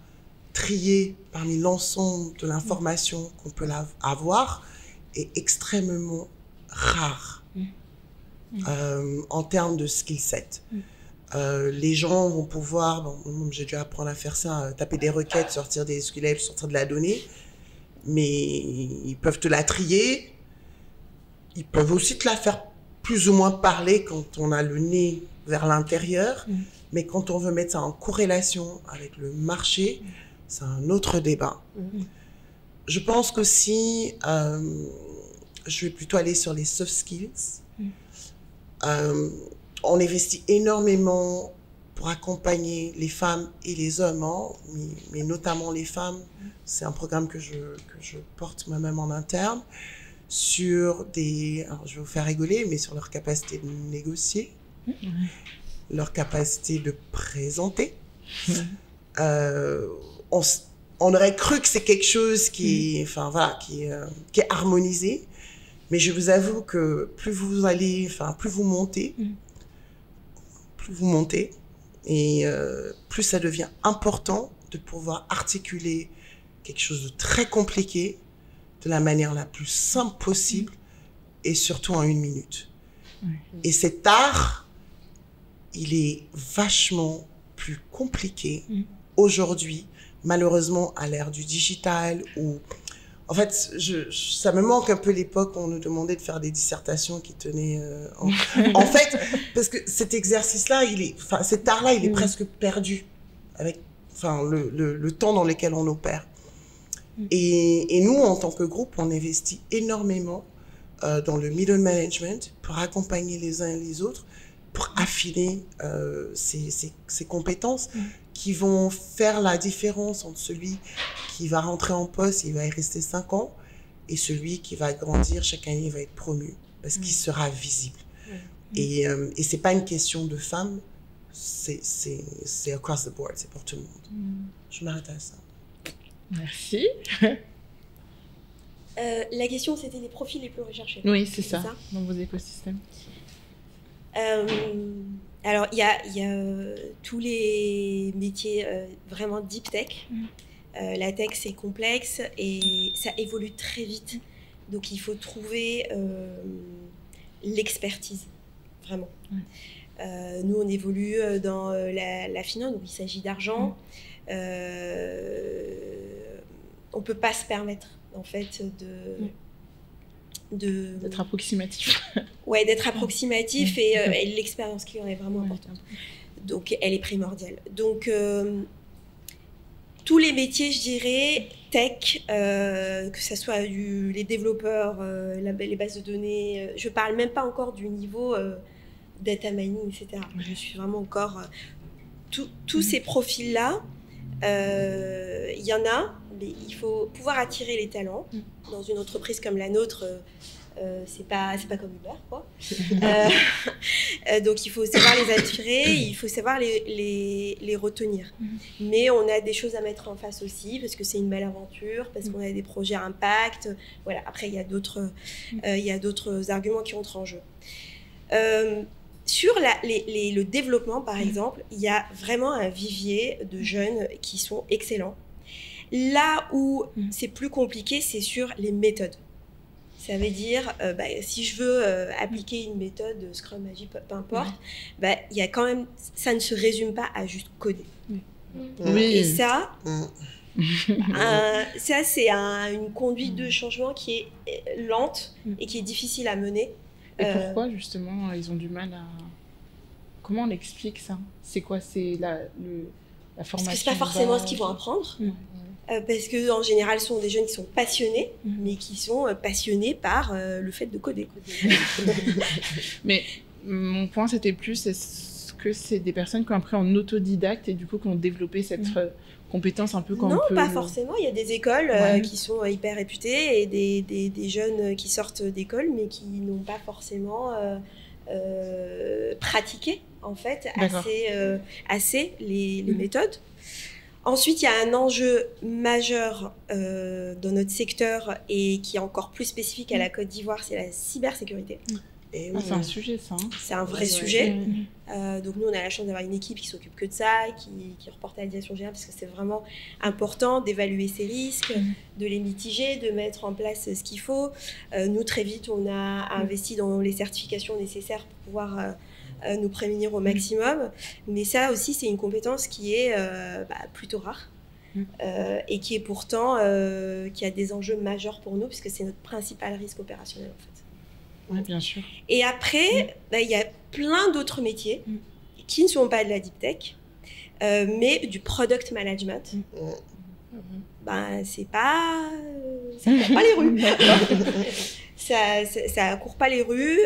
trier parmi l'ensemble de l'information qu'on peut avoir est extrêmement rare en termes de skill set. Les gens vont pouvoir, j'ai dû apprendre à faire ça, taper des requêtes, sortir des SQL, sortir de la donnée, mais ils peuvent te la trier, ils peuvent aussi te la faire plus ou moins parler quand on a le nez vers l'intérieur, mais quand on veut mettre ça en corrélation avec le marché, c'est un autre débat. Je pense qu'aussi, je vais plutôt aller sur les soft skills. On investit énormément pour accompagner les femmes et les hommes, mais notamment les femmes. C'est un programme que je porte moi-même en interne sur alors je vais vous faire rigoler, mais sur leur capacité de négocier, leur capacité de présenter. On aurait cru que c'est quelque chose qui est harmonisé, mais je vous avoue que plus vous montez, et plus ça devient important de pouvoir articuler quelque chose de très compliqué de la manière la plus simple possible et surtout en 1 minute. Et cet art, il est vachement plus compliqué aujourd'hui, malheureusement à l'ère du digital, où en fait, ça me manque un peu l'époque où on nous demandait de faire des dissertations qui tenaient... en fait, parce que cet exercice-là, cet art-là, il est presque perdu. enfin, le temps dans lequel on opère. Et nous, en tant que groupe, on investit énormément dans le middle management pour accompagner les uns et les autres, pour affiner ces compétences qui vont faire la différence entre celui qui va rentrer en poste, il va y rester 5 ans, et celui qui va grandir, chaque année, il va être promu, parce qu'il sera visible. Et c'est pas une question de femmes, c'est across the board, c'est pour tout le monde. Je m'arrête à ça. Merci. La question, c'était les profils les plus recherchés. Oui, c'est ça, dans vos écosystèmes. Alors, il y a tous les métiers vraiment deep tech. La tech, c'est complexe et ça évolue très vite. Donc, il faut trouver l'expertise, vraiment. Nous, on évolue dans la finance, donc il s'agit d'argent. On ne peut pas se permettre, en fait, d'être approximatif. Ouais, d'être approximatif et l'expérience client est vraiment importante. Donc, elle est primordiale. Donc, tous les métiers, je dirais, tech, que ce soit les développeurs, les bases de données, je parle même pas encore du niveau data mining, etc. Je suis vraiment encore... tous ces profils-là, il y en a, mais il faut pouvoir attirer les talents. Dans une entreprise comme la nôtre, c'est pas comme Uber, quoi. Donc il faut savoir les attirer, il faut savoir les retenir. Mais on a des choses à mettre en face aussi, parce que c'est une belle aventure, parce qu'on a des projets à impact. Voilà. Après, il y a d'autres arguments qui entrent en jeu. Sur le développement, par exemple, il y a vraiment un vivier de jeunes qui sont excellents. Là où c'est plus compliqué, c'est sur les méthodes. Ça veut dire, si je veux appliquer une méthode Scrum, Agile, peu importe, il y a quand même, ça ne se résume pas à juste coder. Et ça, ça c'est une conduite de changement qui est lente et qui est difficile à mener. Et pourquoi, justement, ils ont du mal à... Comment on explique ça? C'est quoi? C'est la formation? Parce que c'est pas forcément ce qu'ils vont apprendre. Parce qu'en général, ce sont des jeunes qui sont passionnés, mais qui sont passionnés par le fait de coder. Mais mon point, c'était plus, est-ce que c'est des personnes qui ont appris en autodidacte et du coup qui ont développé cette compétence un peu comme Non, pas forcément. Il y a des écoles qui sont hyper réputées et des jeunes qui sortent d'école, mais qui n'ont pas forcément pratiqué, en fait, assez les méthodes. Ensuite, il y a un enjeu majeur dans notre secteur et qui est encore plus spécifique à la Côte d'Ivoire, c'est la cybersécurité. C'est un sujet, ça. C'est un vrai sujet. Donc nous, on a la chance d'avoir une équipe qui s'occupe que de ça, qui reporte à la direction générale, parce que c'est vraiment important d'évaluer ces risques, de les mitiger, de mettre en place ce qu'il faut. Nous, très vite, on a investi dans les certifications nécessaires pour pouvoir... nous prémunir au maximum, mais ça aussi c'est une compétence qui est plutôt rare et qui est pourtant qui a des enjeux majeurs pour nous puisque c'est notre principal risque opérationnel en fait. Oui, bien sûr. Et après, il y a plein d'autres métiers qui ne sont pas de la deep tech, mais du product management. C'est pas, ça court pas les rues. ça court pas les rues.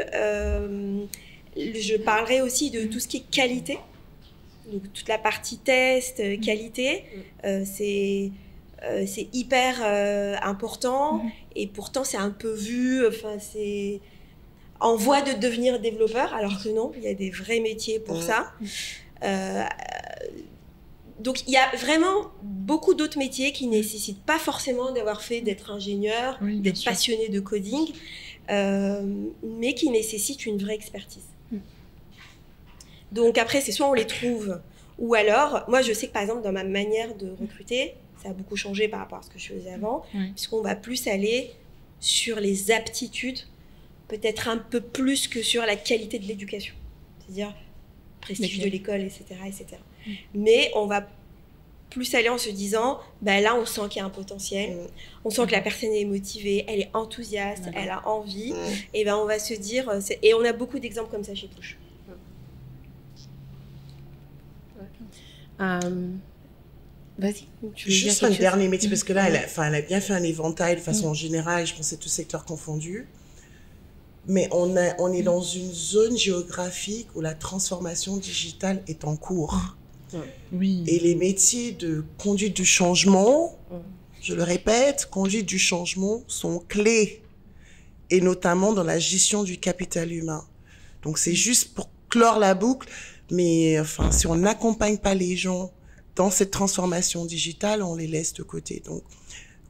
Je parlerai aussi de tout ce qui est qualité, donc toute la partie test, qualité, c'est hyper important et pourtant c'est un peu vu, c'est en voie de devenir développeur, alors que non, il y a des vrais métiers pour ça. Donc il y a vraiment beaucoup d'autres métiers qui ne nécessitent pas forcément d'être ingénieur, d'être passionné de coding, mais qui nécessitent une vraie expertise. Donc après, c'est soit on les trouve, ou alors, moi je sais que par exemple dans ma manière de recruter, ça a beaucoup changé par rapport à ce que je faisais avant, puisqu'on va plus aller sur les aptitudes, peut-être un peu plus que sur la qualité de l'éducation. C'est-à-dire prestige de l'école, etc., etc. Mais on va plus aller en se disant, là on sent qu'il y a un potentiel, on sent que la personne est motivée, elle est enthousiaste, elle a envie, et on va se dire, et on a beaucoup d'exemples comme ça chez Push. Vas-y. Juste un dernier métier, parce que là, elle a bien fait un éventail de façon générale, je pense que c'est tout secteur confondu. Mais on est dans une zone géographique où la transformation digitale est en cours. Oui. Et les métiers de conduite du changement, je le répète, conduite du changement sont clés, et notamment dans la gestion du capital humain. Donc c'est juste pour clore la boucle, mais enfin, si on n'accompagne pas les gens dans cette transformation digitale, on les laisse de côté. Donc,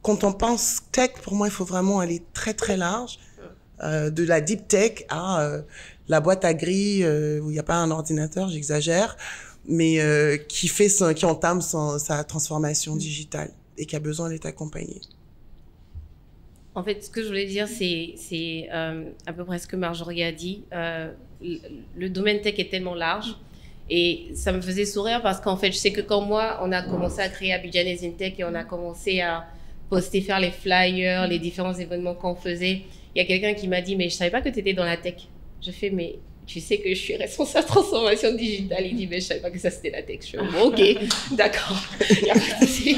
quand on pense tech, pour moi, il faut vraiment aller très très large, de la deep tech à la boîte à gris où il n'y a pas un ordinateur, j'exagère, mais qui entame sa transformation digitale et qui a besoin d'être accompagné. En fait, ce que je voulais dire, c'est à peu près ce que Marjorie a dit. Le domaine tech est tellement large et ça me faisait sourire parce qu'en fait, je sais que quand moi, on a commencé à créer Abidjanese InTech et on a commencé à poster, faire les flyers, les différents événements qu'on faisait, il y a quelqu'un qui m'a dit « Mais je ne savais pas que tu étais dans la tech. » Je fais « Mais tu sais que je suis responsable transformation digitale. » Il dit « Mais je ne savais pas que ça, c'était la tech. » Je fais « Bon, ok, d'accord. Il n'y a pas de souci.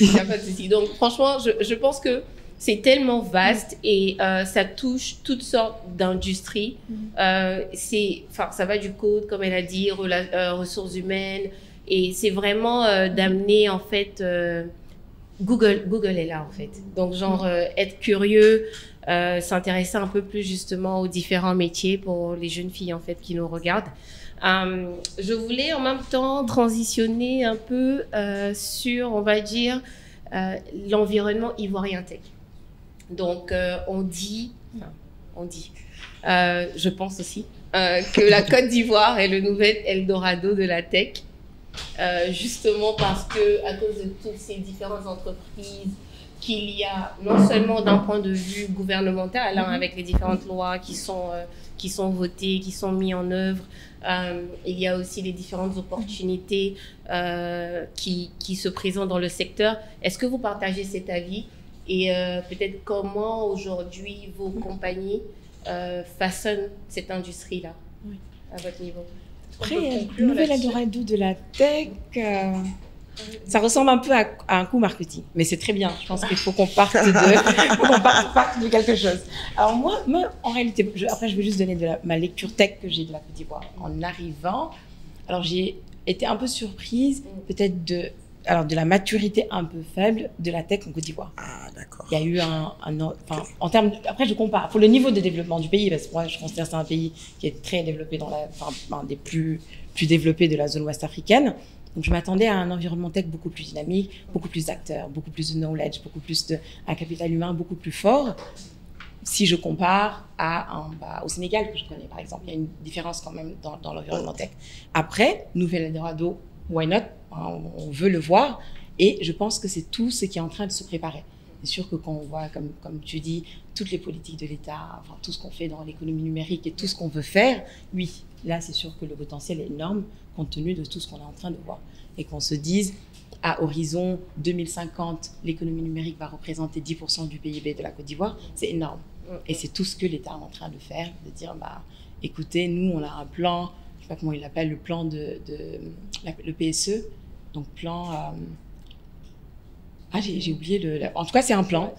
Il n'y a pas de souci. » Donc, franchement, je pense que c'est tellement vaste et ça touche toutes sortes d'industries. Ça va du code, comme elle a dit, ressources humaines. Et c'est vraiment d'amener, en fait... Google est là, en fait. Donc, genre, être curieux, s'intéresser un peu plus, justement, aux différents métiers pour les jeunes filles, en fait, qui nous regardent. Je voulais, en même temps, transitionner un peu sur, on va dire, l'environnement ivoirien tech. Donc, on dit, je pense aussi, que la Côte d'Ivoire est le nouvel Eldorado de la tech, justement parce que, à cause de toutes ces différentes entreprises qu'il y a, non seulement d'un point de vue gouvernemental, avec les différentes lois qui sont votées, qui sont mises en œuvre, il y a aussi les différentes opportunités qui se présentent dans le secteur. Est-ce que vous partagez cet avis? Et peut-être comment aujourd'hui vos compagnies façonnent cette industrie-là à votre niveau? Après, le nouvel Eldorado de la tech, ça ressemble un peu à un coup marketing, mais c'est très bien. Je pense qu'il faut qu'on parte de quelque chose. Alors moi en réalité, après je vais juste donner ma lecture tech que j'ai de la Côte d'Ivoire. En arrivant, alors j'ai été un peu surprise peut-être de la maturité un peu faible de la tech en Côte d'Ivoire. Ah, d'accord. Il y a eu en termes après je compare, pour le niveau de développement du pays, parce que moi je considère que c'est un pays qui est très développé un des plus développés de la zone ouest africaine. Donc je m'attendais à un environnement tech beaucoup plus dynamique, beaucoup plus d'acteurs, beaucoup plus de knowledge, beaucoup plus un capital humain beaucoup plus fort. Si je compare au Sénégal, que je connais par exemple, il y a une différence quand même dans l'environnement tech. Après, nouvel Eldorado, why not? On veut le voir, et je pense que c'est tout ce qui est en train de se préparer. C'est sûr que quand on voit, comme tu dis, toutes les politiques de l'État, enfin, tout ce qu'on fait dans l'économie numérique et tout ce qu'on veut faire, oui, là c'est sûr que le potentiel est énorme compte tenu de tout ce qu'on est en train de voir. Et qu'on se dise, à horizon 2050, l'économie numérique va représenter 10% du PIB de la Côte d'Ivoire, c'est énorme. Et c'est tout ce que l'État est en train de faire, de dire, écoutez, nous on a un plan, je ne sais pas comment il l'appelle, le plan le PSE, donc plan... j'ai oublié en tout cas, c'est un plan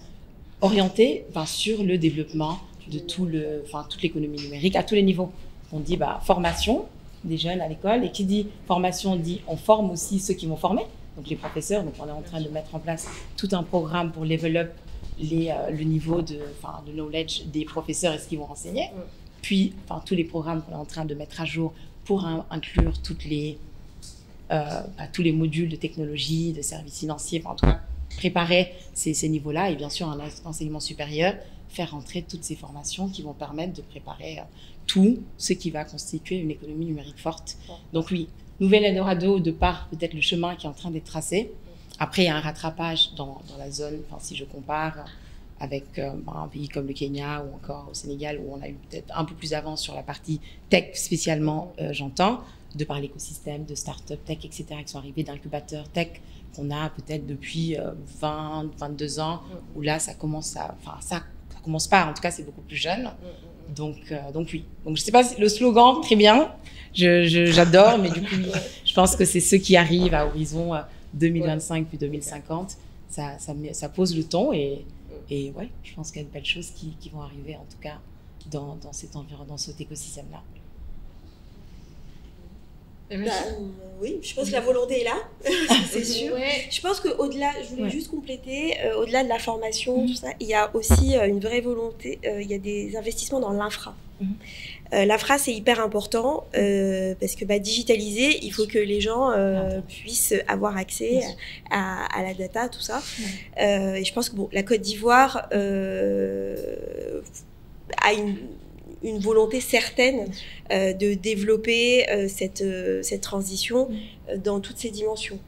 orienté sur le développement de toute l'économie numérique à tous les niveaux. On dit formation des jeunes à l'école, et qui dit formation dit on forme aussi ceux qui vont former, donc les professeurs. Donc on est en train de mettre en place tout un programme pour level up le niveau de knowledge des professeurs et ce qu'ils vont enseigner. Puis tous les programmes qu'on est en train de mettre à jour pour inclure tous les modules de technologie, de services financiers, en tout cas préparer ces niveaux-là, et bien sûr un enseignement supérieur, faire rentrer toutes ces formations qui vont permettre de préparer tout ce qui va constituer une économie numérique forte. Donc oui, nouvel Eldorado de par peut-être le chemin qui est en train d'être tracé. Après, il y a un rattrapage dans la zone, si je compare avec un pays comme le Kenya ou encore au Sénégal, où on a eu peut-être un peu plus d'avance sur la partie tech spécialement, j'entends, de par l'écosystème de start-up tech, etc., qui sont arrivés d'incubateurs tech qu'on a peut-être depuis 20, 22 ans, où là, ça commence pas, en tout cas, c'est beaucoup plus jeune. Donc oui. Donc, je sais pas, le slogan, très bien, j'adore, mais du coup, je pense que c'est ceux qui arrivent à horizon 2025 puis 2050, ça pose le ton et ouais, je pense qu'il y a de belles choses qui vont arriver, en tout cas, dans cet environnement, dans cet écosystème-là. Oui, je pense que la volonté est là, c'est sûr. Ouais. Je pense qu'au-delà, je voulais juste compléter, au-delà de la formation, tout ça, il y a aussi une vraie volonté, il y a des investissements dans l'infra. L'infra, c'est hyper important parce que digitaliser, il faut que les gens puissent avoir accès à la data, tout ça. Et je pense que la Côte d'Ivoire a une volonté certaine de développer cette transition dans toutes ses dimensions.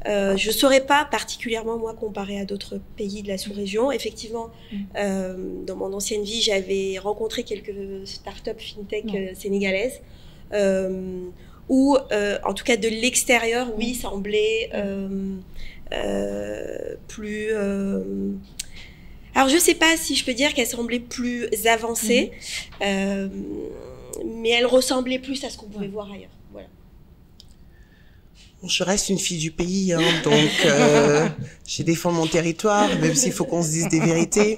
Je ne saurais pas particulièrement, moi, comparer à d'autres pays de la sous-région. Effectivement, dans mon ancienne vie, j'avais rencontré quelques startups fintech sénégalaises où, en tout cas de l'extérieur, oui, semblait plus... Alors, je ne sais pas si je peux dire qu'elle semblait plus avancée, mais elle ressemblait plus à ce qu'on pouvait voir ailleurs. Voilà. Je reste une fille du pays, hein, donc je défends mon territoire, même s'il faut qu'on se dise des vérités.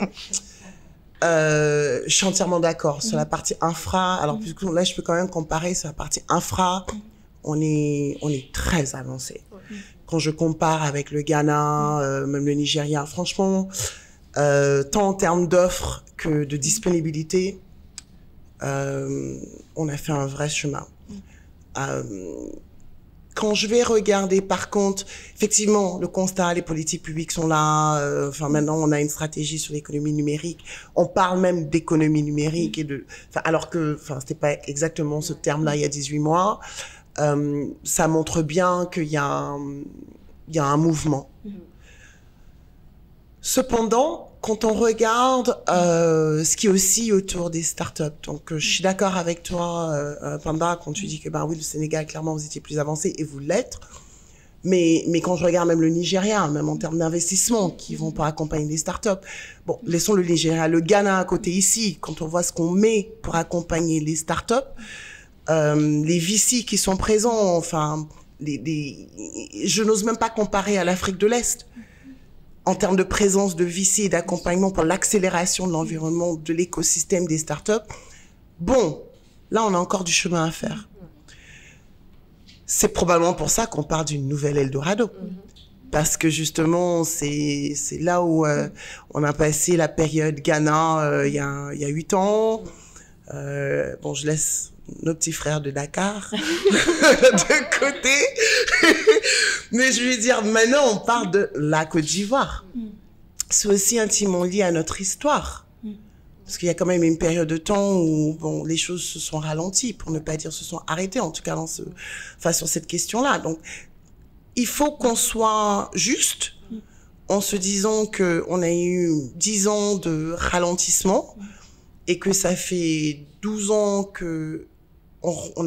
Je suis entièrement d'accord sur la partie infra. Alors, puisque là, je peux quand même comparer sur la partie infra. On est très avancé. Quand je compare avec le Ghana, même le Nigeria, franchement... tant en termes d'offres que de disponibilité, on a fait un vrai chemin. Quand je vais regarder, par contre, effectivement, le constat, les politiques publiques sont là. Maintenant, on a une stratégie sur l'économie numérique. On parle même d'économie numérique alors que, c'était pas exactement ce terme-là il y a 18 mois. Ça montre bien qu'il y a un mouvement. Cependant, quand on regarde ce qui est aussi autour des startups, donc je suis d'accord avec toi, Panda, quand tu dis que oui, le Sénégal, clairement, vous étiez plus avancé et vous l'êtes. Mais quand je regarde même le Nigeria, même en termes d'investissement qui vont pour accompagner les startups, bon, laissons le Nigeria, le Ghana à côté ici, quand on voit ce qu'on met pour accompagner les startups, les VC qui sont présents, je n'ose même pas comparer à l'Afrique de l'Est. En termes de présence de VC et d'accompagnement pour l'accélération de l'environnement, de l'écosystème des startups, bon, là, on a encore du chemin à faire. C'est probablement pour ça qu'on parle d'une nouvelle Eldorado. Parce que justement, c'est là où on a passé la période Ghana il y a 8 ans. Bon, je laisse nos petits frères de Dakar de côté. Mais je veux dire, maintenant, on parle de la Côte d'Ivoire. C'est aussi intimement lié à notre histoire. Parce qu'il y a quand même une période de temps où les choses se sont ralenties, pour ne pas dire se sont arrêtées, en tout cas sur cette question-là. Donc, il faut qu'on soit juste en se disant qu'on a eu 10 ans de ralentissement et que ça fait 12 ans qu'on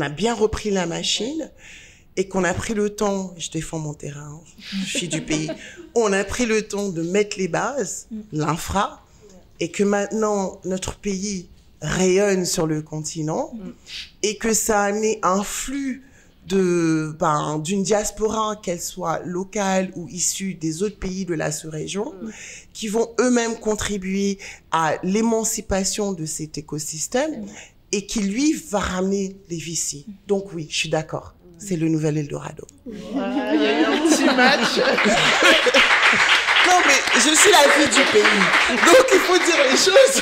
a bien repris la machine et qu'on a pris le temps, je défends mon terrain, je suis du pays, on a pris le temps de mettre les bases, l'infra, et que maintenant notre pays rayonne sur le continent et que ça a amené un flux d'une diaspora, qu'elle soit locale ou issue des autres pays de la sous-région, qui vont eux-mêmes contribuer à l'émancipation de cet écosystème et qui, lui, va ramener les VC. Donc oui, je suis d'accord. C'est le nouvel Eldorado. Il y a eu un petit match. Non, mais je suis la fille du pays. Donc, il faut dire les choses.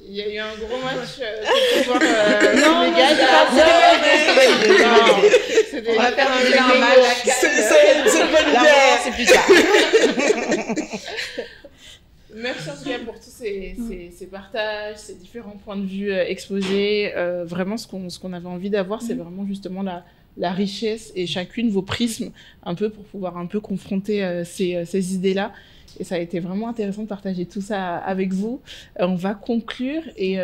Il y a eu un gros match pour pouvoir On va faire un match. C'est une bonne idée. C'est plus tard. Merci en tout cas pour tous ces partages, ces différents points de vue exposés. Vraiment, ce qu'on avait envie d'avoir, c'est vraiment justement la richesse et chacune vos prismes, un peu pour pouvoir un peu confronter ces idées-là. Et ça a été vraiment intéressant de partager tout ça avec vous. On va conclure et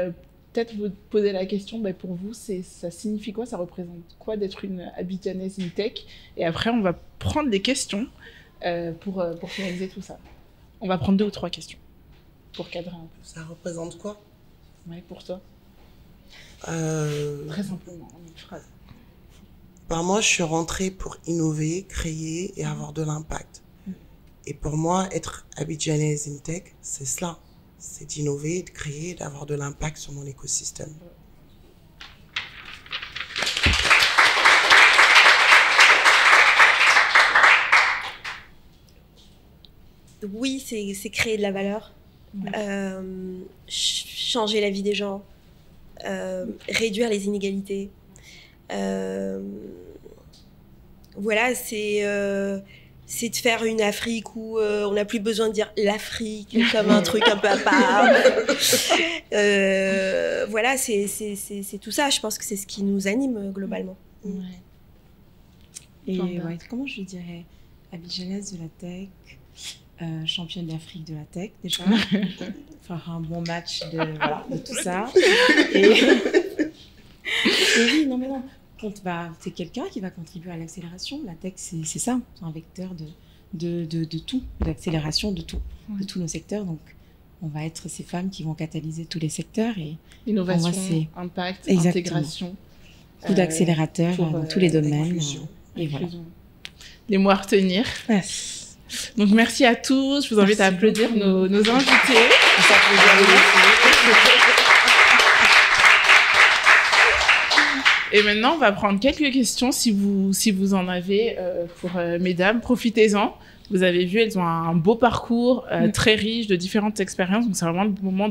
peut-être vous poser la question, pour vous, ça signifie quoi, ça représente quoi d'être une Abidjanaise in Tech? Et après, on va prendre des questions pour finaliser tout ça. On va prendre 2 ou 3 questions pour cadrer un peu. Ça représente quoi? Ouais, pour toi. Très simplement, en une phrase. Bah, moi, je suis rentrée pour innover, créer et avoir de l'impact. Et pour moi, être Abidjanaise InTech, c'est cela. C'est d'innover, de créer, d'avoir de l'impact sur mon écosystème. Oui, c'est créer de la valeur, changer la vie des gens, réduire les inégalités. Voilà, c'est de faire une Afrique où on n'a plus besoin de dire l'Afrique comme un truc un peu à part. Voilà, c'est tout ça. Je pense que c'est ce qui nous anime globalement. Ouais. Et ouais, comment je dirais, Abidjanaise de la tech, championne d'Afrique de la tech déjà, faire un bon match de tout ça. Et oui, non. C'est quelqu'un qui va contribuer à l'accélération. La tech, c'est ça, c'est un vecteur de tout, d'accélération de tout, de tous nos secteurs. Donc, on va être ces femmes qui vont catalyser tous les secteurs. Et innovation, impact, intégration. Beaucoup d'accélérateurs dans tous les domaines. Et voilà. Les mots à retenir. Yes. Donc, merci à tous. Je vous invite à applaudir nos invités. Et maintenant, on va prendre quelques questions si vous en avez pour mesdames. Profitez-en. Vous avez vu, elles ont un beau parcours très riche de différentes expériences. Donc, c'est vraiment le moment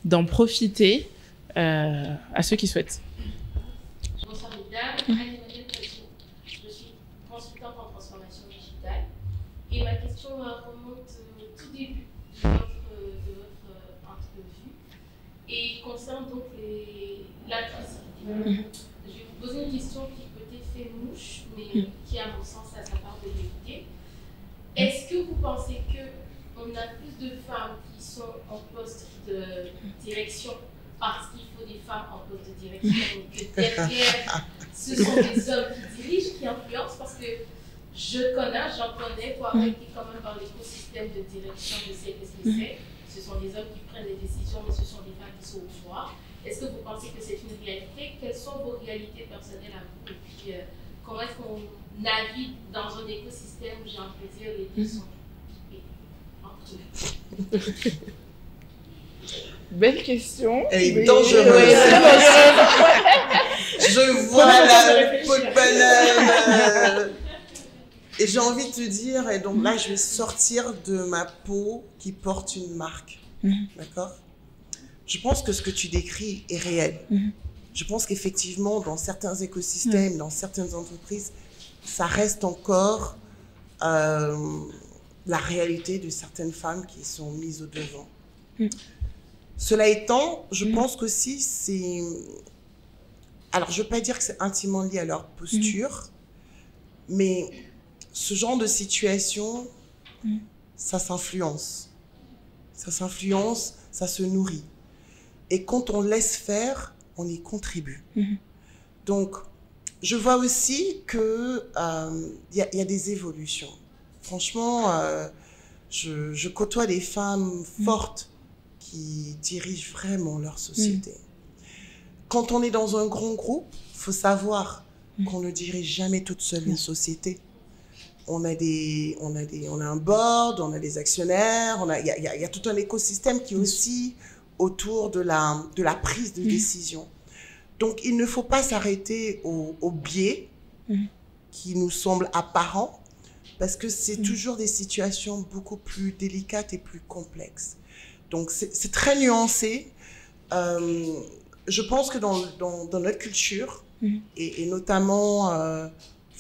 d'en profiter à ceux qui souhaitent. Bonsoir mesdames. Je suis consultante en transformation digitale. Et ma question remonte au tout début de votre entrevue et concerne donc l'agressivité. Je vais vous poser une question qui peut-être fait mouche, mais qui, à mon sens, a sa part de vérité. Est-ce que vous pensez qu'on a plus de femmes qui sont en poste de direction parce qu'il faut des femmes en poste de direction et que derrière, ce sont des hommes qui dirigent, qui influencent? Parce que j'en connais, pour avoir été quand même dans l'écosystème de direction, je sais qu'est-ce que c'est. Ce sont des hommes qui prennent des décisions, mais ce sont des femmes qui sont au pouvoir. Est-ce que vous pensez que c'est une réalité? Quelles sont vos réalités personnelles à vous? Et puis, comment est-ce qu'on navigue dans un écosystème où j'ai envie de dire les deux sont Belle question. Elle est dangereuse. Je vois la peau de banane. Et j'ai envie de te dire, et donc là, je vais sortir de ma peau qui porte une marque. D'accord? Je pense que ce que tu décris est réel. Je pense qu'effectivement, dans certains écosystèmes, dans certaines entreprises, ça reste encore la réalité de certaines femmes qui sont mises au devant. Cela étant, je pense qu'aussi c'est... Alors, je ne veux pas dire que c'est intimement lié à leur posture, mais ce genre de situation, ça s'influence. Ça s'influence, ça se nourrit. Et quand on laisse faire, on y contribue. Donc, je vois aussi qu'il y a des évolutions. Franchement, je côtoie des femmes fortes qui dirigent vraiment leur société. Quand on est dans un grand groupe, il faut savoir qu'on ne dirige jamais toute seule une société. On a un board, on a des actionnaires, il y a tout un écosystème qui est aussi autour de la prise de décision. Donc, il ne faut pas s'arrêter aux biais qui nous semblent apparents, parce que c'est toujours des situations beaucoup plus délicates et plus complexes. Donc, c'est très nuancé. Je pense que dans notre culture, et notamment,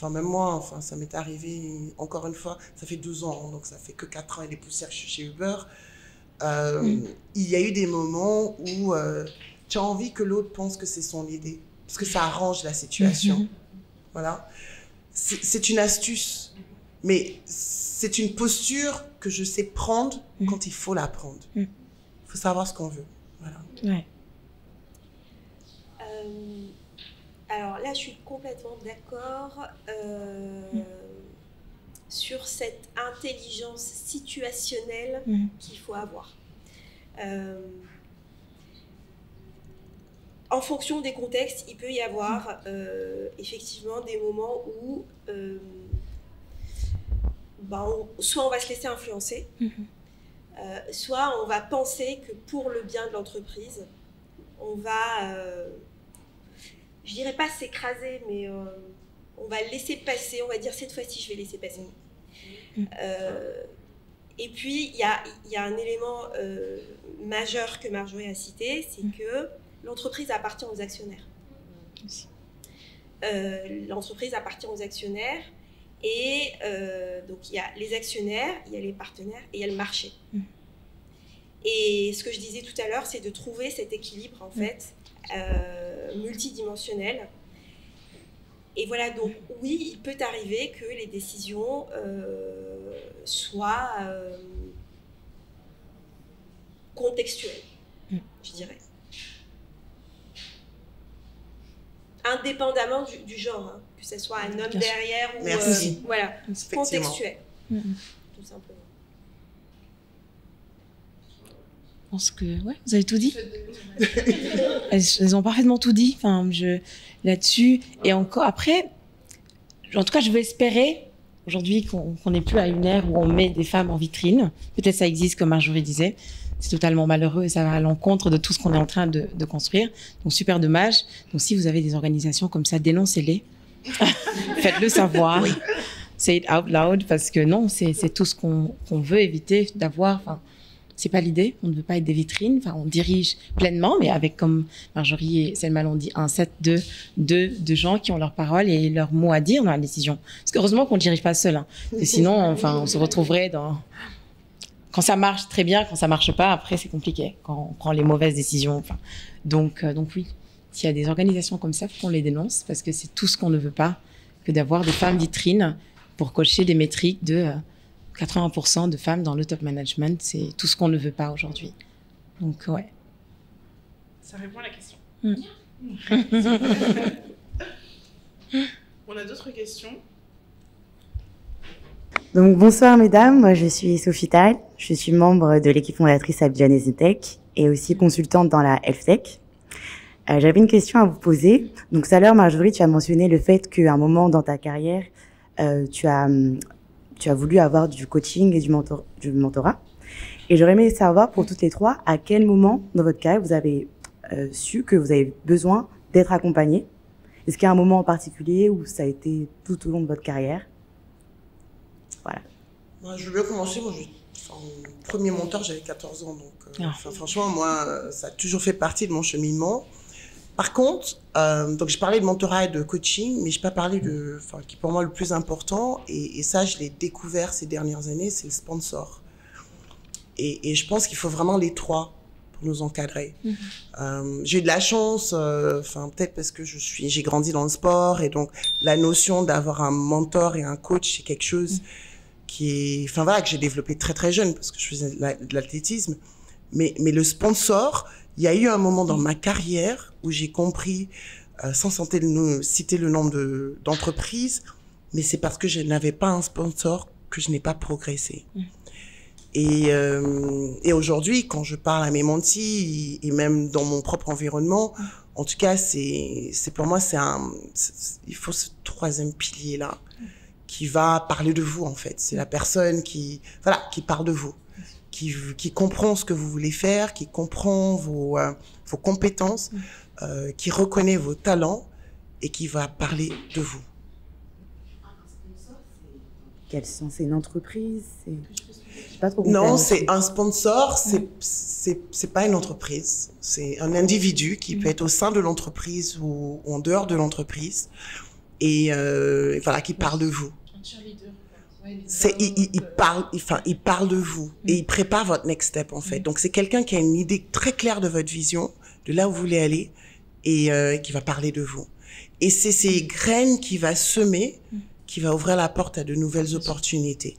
même moi, ça m'est arrivé, encore une fois, ça fait 12 ans, donc ça fait que 4 ans et des poussières chez Uber. Il y a eu des moments où tu as envie que l'autre pense que c'est son idée, parce que ça arrange la situation. Voilà. C'est une astuce, mais c'est une posture que je sais prendre quand il faut la prendre. Il faut savoir ce qu'on veut. Voilà. Ouais. Alors là, je suis complètement d'accord sur cette intelligence situationnelle qu'il faut avoir. en fonction des contextes, il peut y avoir effectivement des moments où soit on va se laisser influencer, soit on va penser que pour le bien de l'entreprise, on va, je dirais pas s'écraser, mais on va laisser passer, on va dire cette fois-ci je vais laisser passer. Et puis il y a un élément majeur que Marjorie a cité, c'est que l'entreprise appartient aux actionnaires. L'entreprise appartient aux actionnaires et donc il y a les actionnaires, il y a les partenaires et il y a le marché. Et ce que je disais tout à l'heure, c'est de trouver cet équilibre en fait multidimensionnel. Et voilà, donc oui, il peut arriver que les décisions soient contextuelles, je dirais. Indépendamment du genre, hein, que ce soit un homme derrière ou voilà, contextuel, tout simplement. Je pense que vous avez tout dit. Elles ont parfaitement tout dit. Enfin, là-dessus et encore après. En tout cas, je veux espérer aujourd'hui qu'on n'est plus à une ère où on met des femmes en vitrine. Peut-être ça existe, comme Marjorie disait. C'est totalement malheureux et ça va à l'encontre de tout ce qu'on est en train de construire. Donc, super dommage. Donc, si vous avez des organisations comme ça, dénoncez-les. Faites-le savoir. Say it out loud parce que non, c'est tout ce qu'on veut éviter d'avoir. Enfin, c'est pas l'idée. On ne veut pas être des vitrines. Enfin, on dirige pleinement, mais avec, comme Marjorie et Selma l'ont dit, un set de gens qui ont leur parole et leur mot à dire dans la décision. Parce qu'heureusement qu'on ne dirige pas seul. Hein. Parce que sinon, enfin, on se retrouverait dans... Quand ça marche très bien, quand ça marche pas, après c'est compliqué. Quand on prend les mauvaises décisions. Enfin, donc oui, s'il y a des organisations comme ça, faut qu'on les dénonce parce que c'est tout ce qu'on ne veut pas que d'avoir des femmes vitrines pour cocher des métriques de 80% de femmes dans le top management. C'est tout ce qu'on ne veut pas aujourd'hui. Donc ouais. Ça répond à la question. On a d'autres questions? Donc bonsoir mesdames, moi je suis Sophie Tal, je suis membre de l'équipe fondatrice Abidjanese InTech et aussi consultante dans la Health Tech. J'avais une question à vous poser. Donc tout à l'heure Marjorie, tu as mentionné le fait qu'à un moment dans ta carrière, tu as voulu avoir du coaching et du mentorat. Et j'aurais aimé savoir pour toutes les trois, à quel moment dans votre carrière vous avez su que vous avez besoin d'être accompagnée. Est-ce qu'il y a un moment en particulier où ça a été tout au long de votre carrière? Voilà. Moi, je veux bien commencer. Moi, mon premier mentor, j'avais 14 ans. Donc, franchement, moi, ça a toujours fait partie de mon cheminement. Par contre, donc je parlais de mentorat et de coaching, mais je n'ai pas parlé qui est pour moi le plus important. Et ça, je l'ai découvert ces dernières années, c'est le sponsor. Et je pense qu'il faut vraiment les trois pour nous encadrer. J'ai eu de la chance, peut-être parce que j'ai grandi dans le sport et donc la notion d'avoir un mentor et un coach, c'est quelque chose qui est, que j'ai développé très très jeune parce que je faisais de l'athlétisme. Mais le sponsor, il y a eu un moment dans ma carrière où j'ai compris, sans citer le nom d'entreprises, mais c'est parce que je n'avais pas un sponsor que je n'ai pas progressé. Et aujourd'hui, quand je parle à mes mentis et même dans mon propre environnement, en tout cas, c'est pour moi, il faut ce troisième pilier là qui va parler de vous en fait. C'est la personne qui parle de vous, qui comprend ce que vous voulez faire, qui comprend vos compétences, qui reconnaît vos talents et qui va parler de vous. Quel sens? C'est une entreprise? Pas trop non, c'est un sponsor, c'est pas une entreprise. C'est un individu qui peut être au sein de l'entreprise ou en dehors de l'entreprise et qui parle de vous. Il parle de vous et il prépare votre next step en fait. Donc c'est quelqu'un qui a une idée très claire de votre vision, de là où vous voulez aller et qui va parler de vous. Et c'est ces graines qui va semer, qui va ouvrir la porte à de nouvelles opportunités.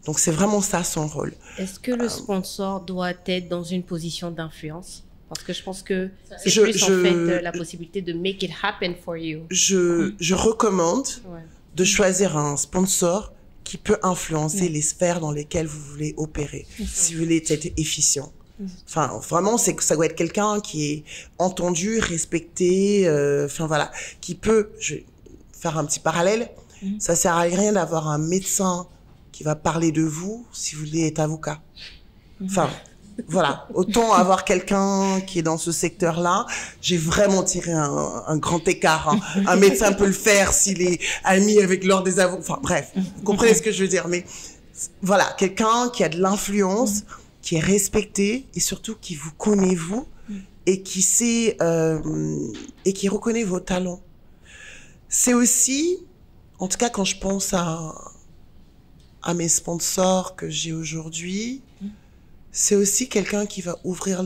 Donc c'est vraiment ça son rôle. Est-ce que le sponsor doit être dans une position d'influence? Parce que je pense que c'est plus en fait la possibilité de make it happen for you. Je recommande de choisir un sponsor qui peut influencer les sphères dans lesquelles vous voulez opérer, si vous voulez être efficient. Enfin, vraiment, c'est que ça doit être quelqu'un qui est entendu, respecté, enfin voilà, qui peut, je vais faire un petit parallèle, ça sert à rien d'avoir un médecin qui va parler de vous si vous voulez être avocat. Enfin, voilà, autant avoir quelqu'un qui est dans ce secteur-là. J'ai vraiment tiré un grand écart. Hein. Un médecin peut le faire s'il est ami avec l'ordre des avocats. Enfin bref, vous comprenez ce que je veux dire. Mais voilà, quelqu'un qui a de l'influence, qui est respecté et surtout qui vous connaît vous et qui sait et qui reconnaît vos talents. C'est aussi, en tout cas quand je pense à mes sponsors que j'ai aujourd'hui, c'est aussi quelqu'un qui va ouvrir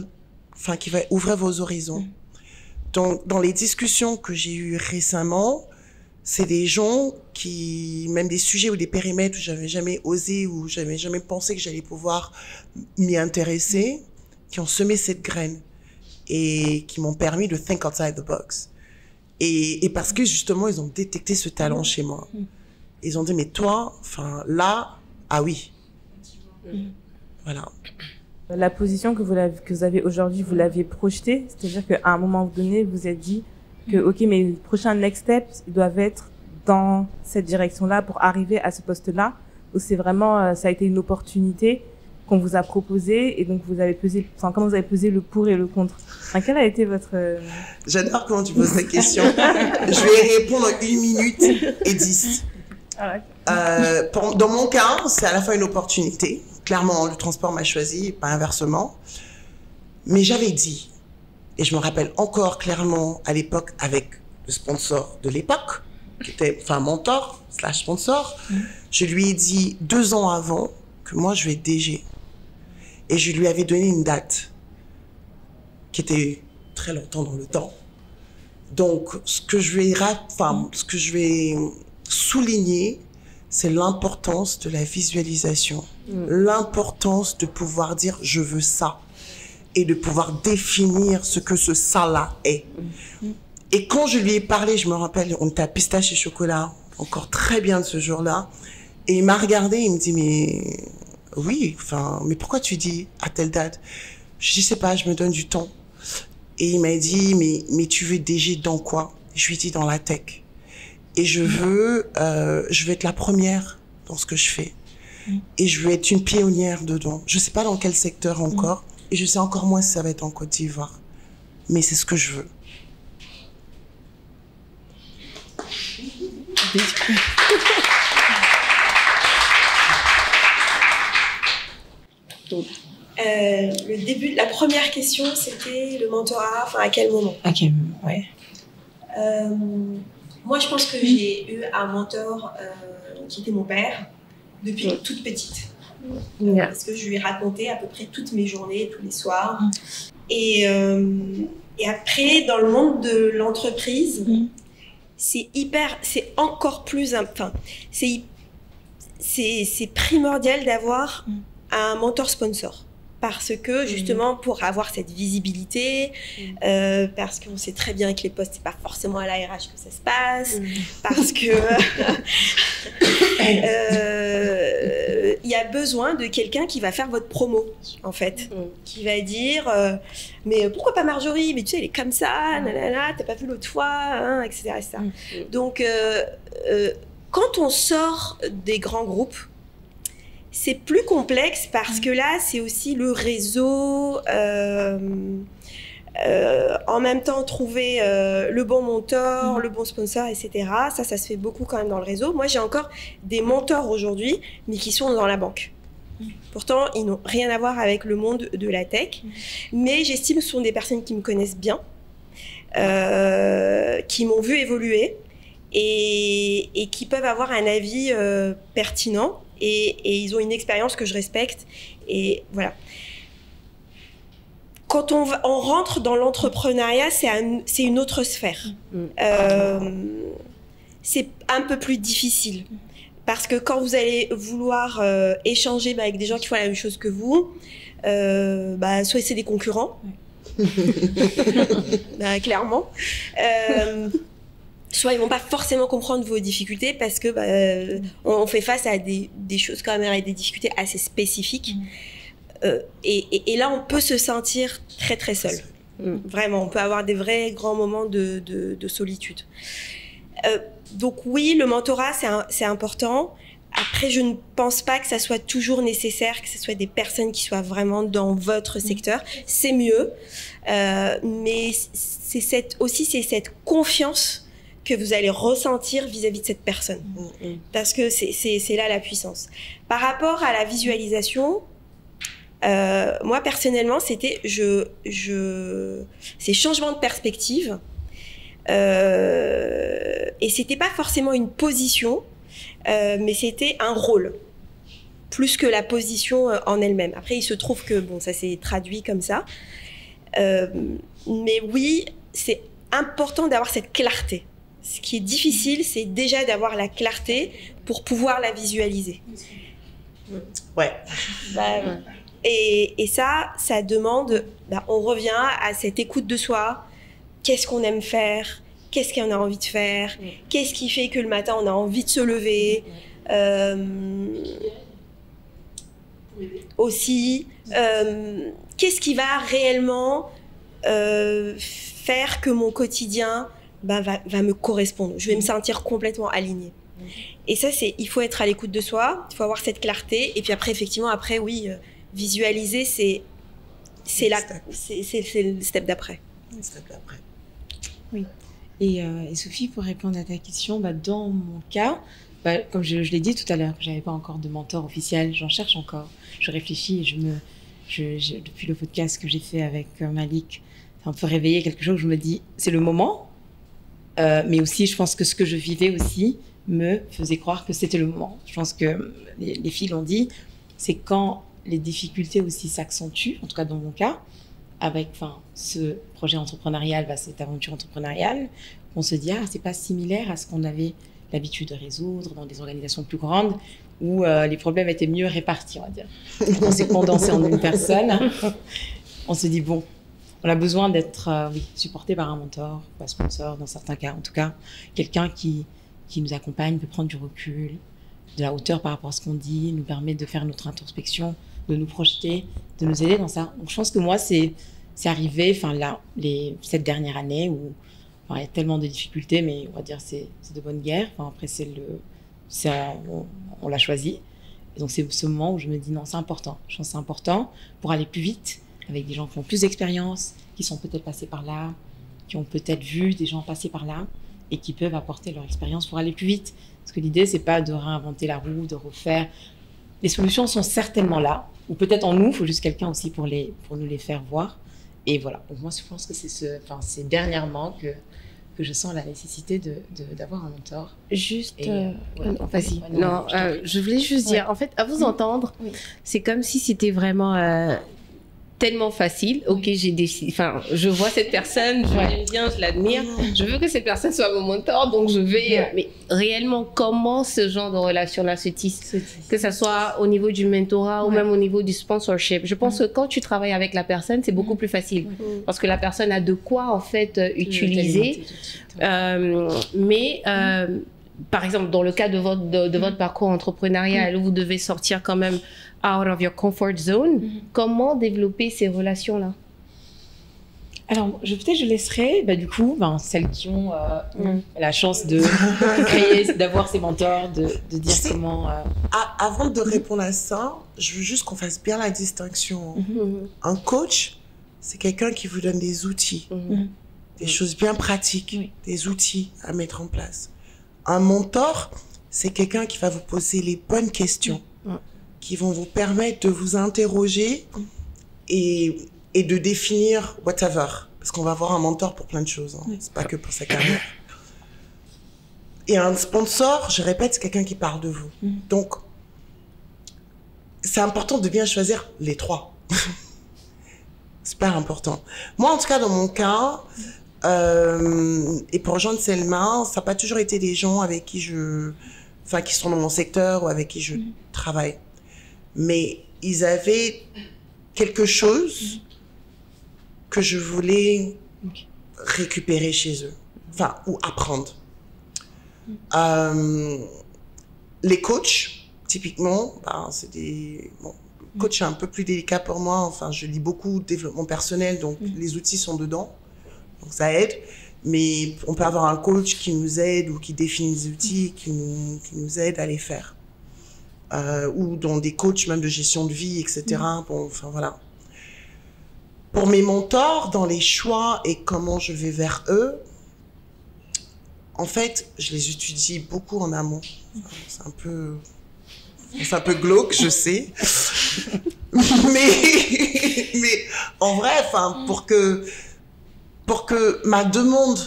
vos horizons. Donc, dans les discussions que j'ai eues récemment, c'est des gens qui, même des sujets ou des périmètres où j'avais jamais osé ou j'avais jamais pensé que j'allais pouvoir m'y intéresser, qui ont semé cette graine et qui m'ont permis de think outside the box. Et parce que justement, ils ont détecté ce talent chez moi. Ils ont dit, mais toi, enfin, là, ah oui. Voilà. La position que vous avez aujourd'hui, vous l'avez projetée, c'est-à-dire qu'à un moment donné, vous vous êtes dit que, ok, mais les prochains next steps doivent être dans cette direction-là pour arriver à ce poste-là, ou c'est vraiment, ça a été une opportunité qu'on vous a proposée et donc vous avez pesé, enfin, comment vous avez pesé le pour et le contre. Enfin, quel a été votre... J'adore comment tu poses cette question. Je vais y répondre en 1 minute et 10. Dans mon cas, c'est à la fois une opportunité. Clairement, le transport m'a choisi, pas inversement. Mais j'avais dit, et je me rappelle encore clairement à l'époque avec le sponsor de l'époque, qui était, enfin, mentor / sponsor, je lui ai dit 2 ans avant que moi, je vais être DG. Et je lui avais donné une date qui était très longtemps dans le temps. Donc, ce que je vais souligner, c'est l'importance de la visualisation, l'importance de pouvoir dire « je veux ça » et de pouvoir définir ce que ce ça-là est. Et quand je lui ai parlé, je me rappelle, on était à Pistache et Chocolat, encore très bien de ce jour-là, et il m'a regardé, il me dit « mais oui, enfin, mais pourquoi tu dis à telle date ?» Je dis « je sais pas, je me donne du temps. » Et il m'a dit « mais tu veux DG dans quoi ?» Je lui ai dit « dans la tech. » Et je veux être la première dans ce que je fais. Et je veux être une pionnière dedans. Je sais pas dans quel secteur encore. Et je sais encore moins si ça va être en Côte d'Ivoire. Mais c'est ce que je veux. Le début, la première question, c'était le mentorat, enfin à quel moment? Ok, ouais. Moi, je pense que j'ai eu un mentor qui était mon père depuis toute petite. Parce que je lui ai raconté à peu près toutes mes journées, tous les soirs. Et après, dans le monde de l'entreprise, c'est encore plus... Enfin, c'est primordial d'avoir un mentor sponsor. Parce que justement, pour avoir cette visibilité, parce qu'on sait très bien que les postes, c'est pas forcément à l'ARH que ça se passe, parce que il y a besoin de quelqu'un qui va faire votre promo, en fait, qui va dire mais pourquoi pas Marjorie, mais tu sais, elle est comme ça, nanana, t'as pas vu l'autre fois, hein, etc. etc. Donc, quand on sort des grands groupes, c'est plus complexe parce que là, c'est aussi le réseau, en même temps trouver le bon mentor, le bon sponsor, etc. Ça se fait beaucoup quand même dans le réseau. Moi, j'ai encore des mentors aujourd'hui, mais qui sont dans la banque. Pourtant, ils n'ont rien à voir avec le monde de la tech, mais j'estime que ce sont des personnes qui me connaissent bien, qui m'ont vu évoluer et qui peuvent avoir un avis pertinent. Et ils ont une expérience que je respecte. Et voilà. Quand on rentre dans l'entrepreneuriat, c'est une autre sphère. C'est un peu plus difficile. Parce que quand vous allez vouloir échanger avec des gens qui font la même chose que vous, soit c'est des concurrents, clairement. Soit ils vont pas forcément comprendre vos difficultés parce que on fait face à des choses quand même, à des difficultés assez spécifiques. Et là, on peut se sentir très, très seul. Vraiment, on peut avoir des vrais grands moments de solitude. Donc oui, le mentorat, c'est important. Après, je ne pense pas que ça soit toujours nécessaire, que ce soit des personnes qui soient vraiment dans votre secteur. C'est mieux. Mais c'est cette confiance que vous allez ressentir vis-à-vis de cette personne. Parce que c'est là la puissance. Par rapport à la visualisation, moi, personnellement, c'était ces changements de perspective. Et c'était pas forcément une position, mais c'était un rôle, plus que la position en elle-même. Après, il se trouve que, bon, ça s'est traduit comme ça. Mais oui, c'est important d'avoir cette clarté. Ce qui est difficile, c'est déjà d'avoir la clarté pour pouvoir la visualiser. Ouais. Et ça demande, on revient à cette écoute de soi. Qu'est-ce qu'on aime faire? Qu'est-ce qu'on a envie de faire? Qu'est-ce qui fait que le matin, on a envie de se lever? Aussi, qu'est-ce qui va réellement faire que mon quotidien va me correspondre? Je vais me sentir complètement alignée. Et ça, il faut être à l'écoute de soi, il faut avoir cette clarté. Et puis après, effectivement, oui, visualiser, c'est le step d'après. Oui. Et Sophie, pour répondre à ta question, dans mon cas, comme je l'ai dit tout à l'heure, j'avais pas encore de mentor officiel, j'en cherche encore. Je réfléchis et depuis le podcast que j'ai fait avec Malik, ça me fait réveiller quelque chose où je me dis, c'est le moment. Mais aussi, je pense que ce que je vivais aussi me faisait croire que c'était le moment. Je pense que les filles l'ont dit, c'est quand les difficultés aussi s'accentuent, en tout cas dans mon cas, avec ce projet entrepreneurial, cette aventure entrepreneuriale, on se dit, c'est pas similaire à ce qu'on avait l'habitude de résoudre dans des organisations plus grandes où les problèmes étaient mieux répartis, on va dire. On s'est condensé en une personne. On se dit, bon, on a besoin d'être supporté par un mentor, un sponsor dans certains cas, en tout cas, quelqu'un qui nous accompagne, peut prendre du recul, de la hauteur par rapport à ce qu'on dit, nous permet de faire notre introspection, de nous projeter, de nous aider dans ça. Donc, je pense que moi, c'est arrivé, cette dernière année où il y a tellement de difficultés, mais on va dire c'est de bonne guerre. Après, on l'a choisi. Et donc, c'est ce moment où je me dis non, c'est important. Je pense que c'est important pour aller plus vite avec des gens qui ont plus d'expérience, qui sont peut-être passés par là, qui ont peut-être vu des gens passer par là et qui peuvent apporter leur expérience pour aller plus vite. Parce que l'idée, c'est pas de réinventer la roue, de refaire. Les solutions sont certainement là, ou peut-être en nous, il faut juste quelqu'un aussi pour nous les faire voir. Et voilà, donc moi je pense que c'est dernièrement que je sens la nécessité d'avoir un mentor. Juste, vas-y. Non, je voulais juste dire, en fait, à vous entendre, c'est comme si c'était vraiment tellement facile. Ok, j'ai décidé, je vois cette personne, je l'aime bien, je l'admire, je veux que cette personne soit mon mentor, donc je vais. Mais réellement, comment ce genre de relation-là se tisse, que ça soit au niveau du mentorat ou même au niveau du sponsorship. Je pense que quand tu travailles avec la personne, c'est beaucoup plus facile parce que la personne a de quoi en fait utiliser. Par exemple, dans le cas de votre parcours entrepreneurial, où vous devez sortir quand même out of your comfort zone, comment développer ces relations-là? Alors, peut-être je laisserai, du coup, celles qui ont la chance de d'avoir ces mentors, de dire comment... Avant de répondre à ça, je veux juste qu'on fasse bien la distinction. Un coach, c'est quelqu'un qui vous donne des outils, des choses bien pratiques, des outils à mettre en place. Un mentor, c'est quelqu'un qui va vous poser les bonnes questions, qui vont vous permettre de vous interroger et de définir whatever. Parce qu'on va avoir un mentor pour plein de choses. C'est pas que pour sa carrière. Et un sponsor, je répète, c'est quelqu'un qui parle de vous. Donc, c'est important de bien choisir les trois. Super important. Moi, en tout cas, dans mon cas, et pour rejoindre Selma, ça n'a pas toujours été des gens avec qui qui sont dans mon secteur ou avec qui je travaille. Mais ils avaient quelque chose que je voulais récupérer chez eux, ou apprendre. Les coachs, typiquement, c'est des... Coach, c'est un peu plus délicat pour moi. Enfin, je lis beaucoup de développement personnel, donc les outils sont dedans. Donc, ça aide. Mais on peut avoir un coach qui nous aide ou qui définit des outils, qui nous aide à les faire. Ou dans des coachs même de gestion de vie, etc. Bon, enfin, voilà. Pour mes mentors, dans les choix et comment je vais vers eux, en fait, je les étudie beaucoup en amont. Enfin, c'est un peu glauque, je sais. mais en vrai, enfin, pour que ma demande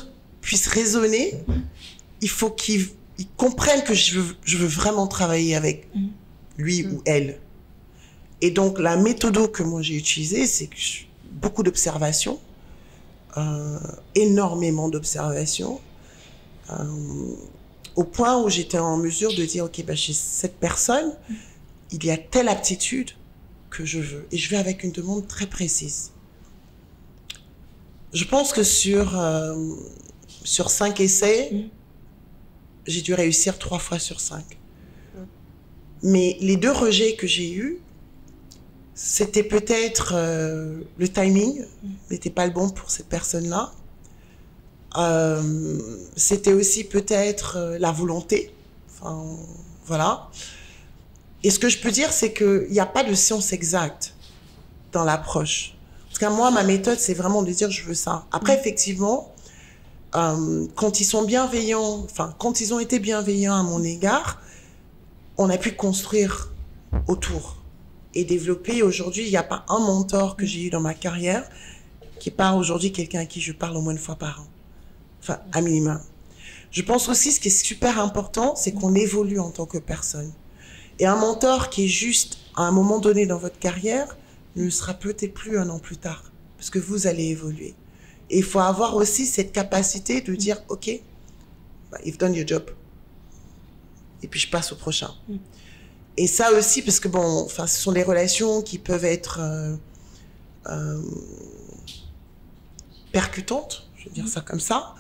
puisse résonner, il faut qu'ils comprennent que je veux vraiment travailler avec lui ou elle. Et donc, la méthode que moi j'ai utilisée, c'est que beaucoup d'observations, énormément d'observations, au point où j'étais en mesure de dire, ok, bah, chez cette personne, il y a telle aptitude que je veux. Et je vais avec une demande très précise. Je pense que sur 5 essais, j'ai dû réussir 3 fois sur 5. Mais les 2 rejets que j'ai eus, c'était peut-être le timing n'était pas le bon pour cette personne-là. C'était aussi peut-être la volonté. Enfin, voilà. Et ce que je peux dire, c'est qu'il n'y a pas de science exacte dans l'approche. Parce que moi, ma méthode, c'est vraiment de dire je veux ça. Après, effectivement, quand ils sont bienveillants, enfin, quand ils ont été bienveillants à mon égard, on a pu construire autour et développer. Aujourd'hui, il n'y a pas un mentor que j'ai eu dans ma carrière qui n'est pas aujourd'hui quelqu'un à qui je parle au moins une fois par an. Enfin, à minimum. Je pense aussi, ce qui est super important, c'est qu'on évolue en tant que personne. Et un mentor qui est juste à un moment donné dans votre carrière ne le sera peut-être plus un an plus tard, parce que vous allez évoluer. Et il faut avoir aussi cette capacité de dire, ok, bah, you've done your job. Et puis je passe au prochain. Et ça aussi, parce que bon, enfin, ce sont des relations qui peuvent être percutantes, je vais dire ça comme ça,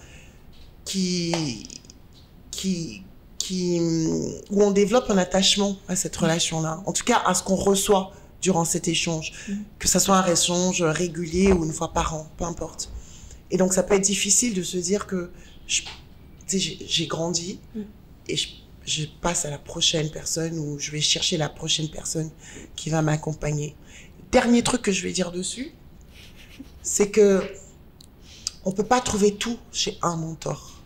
où on développe un attachement à cette relation-là. En tout cas, à ce qu'on reçoit durant cet échange. Que ça soit un échange régulier ou une fois par an, peu importe. Et donc, ça peut être difficile de se dire que j'ai grandi et je passe à la prochaine personne ou je vais chercher la prochaine personne qui va m'accompagner. Dernier truc que je vais dire dessus, c'est que on peut pas trouver tout chez un mentor.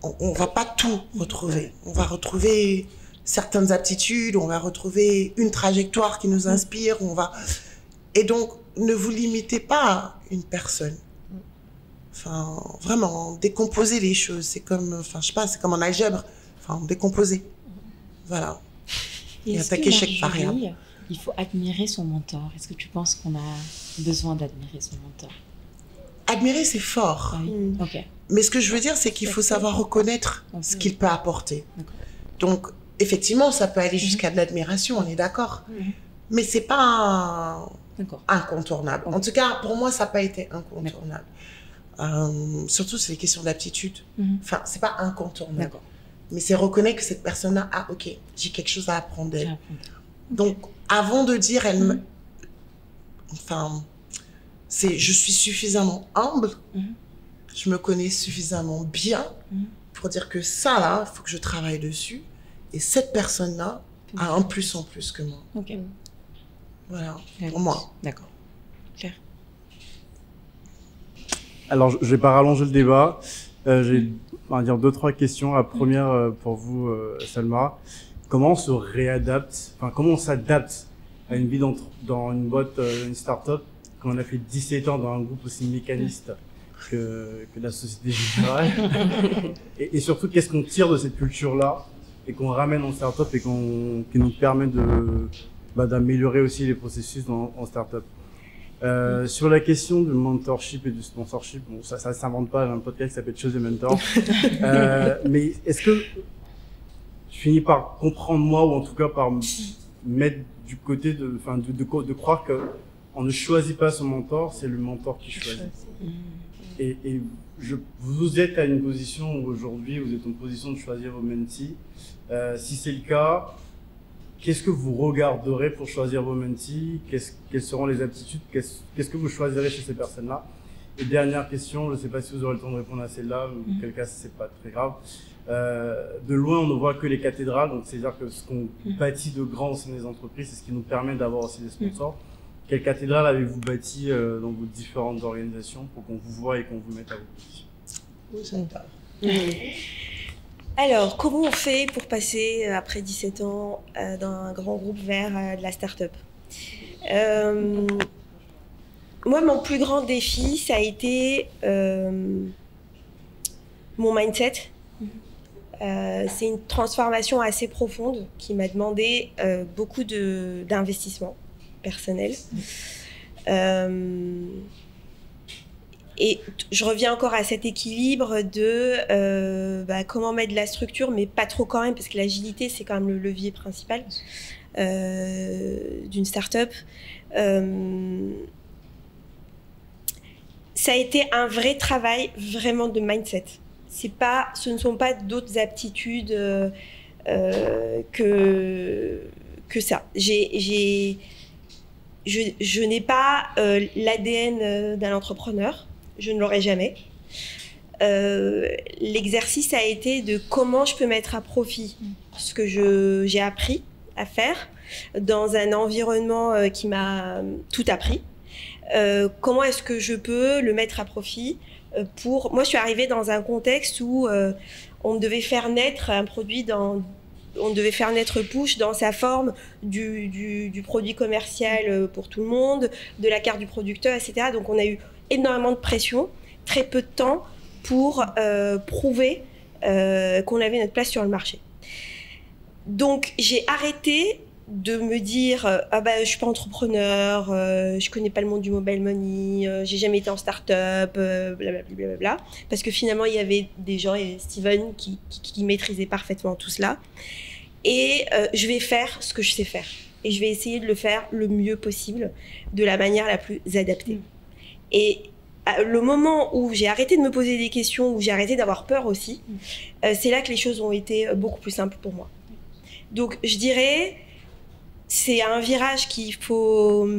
On va pas tout retrouver. On va retrouver certaines aptitudes, on va retrouver une trajectoire qui nous inspire, et donc ne vous limitez pas à une personne. Enfin, vraiment, décomposer les choses, c'est comme, enfin, je sais pas, c'est comme en algèbre. Enfin, décomposer. Voilà. Et attaquer chaque variable. Il faut admirer son mentor. Est-ce que tu penses qu'on a besoin d'admirer son mentor? Admirer, c'est fort. Ah oui. Ok. Mais ce que je veux dire, c'est qu'il faut savoir reconnaître ce qu'il peut apporter. Donc, effectivement, ça peut aller jusqu'à de l'admiration, on est d'accord. Mais c'est pas incontournable. En tout cas, pour moi, ça n'a pas été incontournable. Surtout, c'est les questions d'aptitude. Enfin, c'est pas incontournable. Mais c'est reconnaître que cette personne-là, ah, ok, j'ai quelque chose à apprendre d'elle. Donc, avant de dire, je suis suffisamment humble, je me connais suffisamment bien pour dire que ça, là, il faut que je travaille dessus. Et cette personne-là a un plus en plus que moi. Ok. Voilà, pour moi. D'accord. Claire. Alors, je ne vais pas rallonger le débat. J'ai, on va dire, 2-3 questions. La première, pour vous, Salma. Comment on se réadapte, enfin, comment on s'adapte à une vie dans une boîte, une start-up, quand on a fait 17 ans dans un groupe aussi mécaniste que la Société Générale. et surtout, qu'est-ce qu'on tire de cette culture-là et qu'on ramène en start-up et qui nous permet d'améliorer aussi les processus en start-up. Sur la question du mentorship et du sponsorship, bon, ça s'invente pas, j'ai un podcast qui s'appelle Choose a Mentor. Mais est-ce que je finis par comprendre, moi, ou en tout cas par mettre du côté de croire que on ne choisit pas son mentor, c'est le mentor qui choisit. Et vous êtes à une position où aujourd'hui vous êtes en position de choisir vos mentees. Si c'est le cas, qu'est-ce que vous regarderez pour choisir vos mentees? Quelles seront les aptitudes? Qu'est-ce que vous choisirez chez ces personnes-là? Et dernière question, je ne sais pas si vous aurez le temps de répondre à celle-là, ou quel cas c'est pas très grave. De loin, on ne voit que les cathédrales, donc c'est-à-dire que ce qu'on bâtit de grand au sein des entreprises, c'est ce qui nous permet d'avoir aussi des sponsors. Quelle cathédrale avez-vous bâti dans vos différentes organisations pour qu'on vous voit et qu'on vous mette à votre position? Alors, comment on fait pour passer, après 17 ans, d'un grand groupe vers de la start-up? Moi, mon plus grand défi, ça a été mon mindset. C'est une transformation assez profonde qui m'a demandé beaucoup d'investissement personnel. Et je reviens encore à cet équilibre de comment mettre de la structure, mais pas trop quand même, parce que l'agilité, c'est quand même le levier principal d'une start-up. Ça a été un vrai travail vraiment de mindset. Ce ne sont pas d'autres aptitudes que ça. Je n'ai pas l'ADN d'un entrepreneur. Je ne l'aurai jamais. L'exercice a été de comment je peux mettre à profit ce que j'ai appris à faire dans un environnement qui m'a tout appris. Comment est-ce que je peux le mettre à profit pour... Moi, je suis arrivée dans un contexte où on devait faire naître un produit on devait faire naître Push dans sa forme du produit commercial pour tout le monde, de la carte du producteur, etc. Donc, on a eu énormément de pression, très peu de temps pour prouver qu'on avait notre place sur le marché. Donc, j'ai arrêté de me dire je suis pas entrepreneur, je connais pas le monde du mobile money, j'ai jamais été en start-up, blablabla, parce que finalement il y avait des gens, et Steven qui maîtrisaient parfaitement tout cela, et je vais faire ce que je sais faire et je vais essayer de le faire le mieux possible, de la manière la plus adaptée. Et le moment où j'ai arrêté de me poser des questions, où j'ai arrêté d'avoir peur aussi, c'est là que les choses ont été beaucoup plus simples pour moi. Donc je dirais, c'est un virage qu'il faut...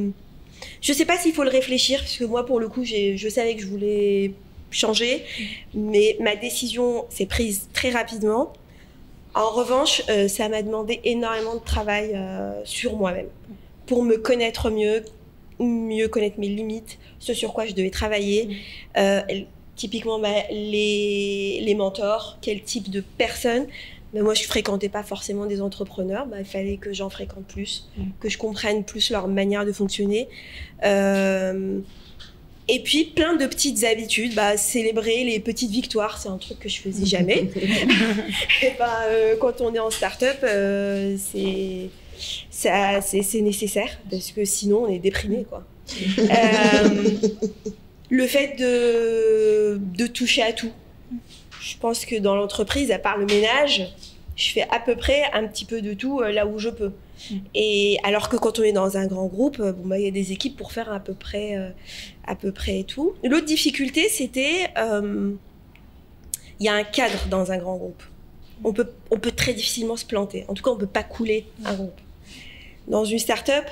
Je sais pas s'il faut le réfléchir, parce que moi, pour le coup, je savais que je voulais changer, mais ma décision s'est prise très rapidement. En revanche, ça m'a demandé énormément de travail sur moi-même, pour me connaître mieux connaître mes limites, ce sur quoi je devais travailler. Typiquement, les mentors, quel type de personnes. Mais moi, je fréquentais pas forcément des entrepreneurs. Il fallait que j'en fréquente plus, que je comprenne plus leur manière de fonctionner. Et puis, plein de petites habitudes. Célébrer les petites victoires, c'est un truc que je faisais jamais. Et quand on est en start-up, c'est nécessaire, parce que sinon, on est déprimé, quoi. Le fait de toucher à tout. Je pense que dans l'entreprise, à part le ménage, je fais à peu près un petit peu de tout là où je peux. Et alors que quand on est dans un grand groupe, y a des équipes pour faire à peu près tout. L'autre difficulté, c'était il y a un cadre dans un grand groupe. On peut très difficilement se planter. En tout cas, on ne peut pas couler un groupe. Dans une start-up,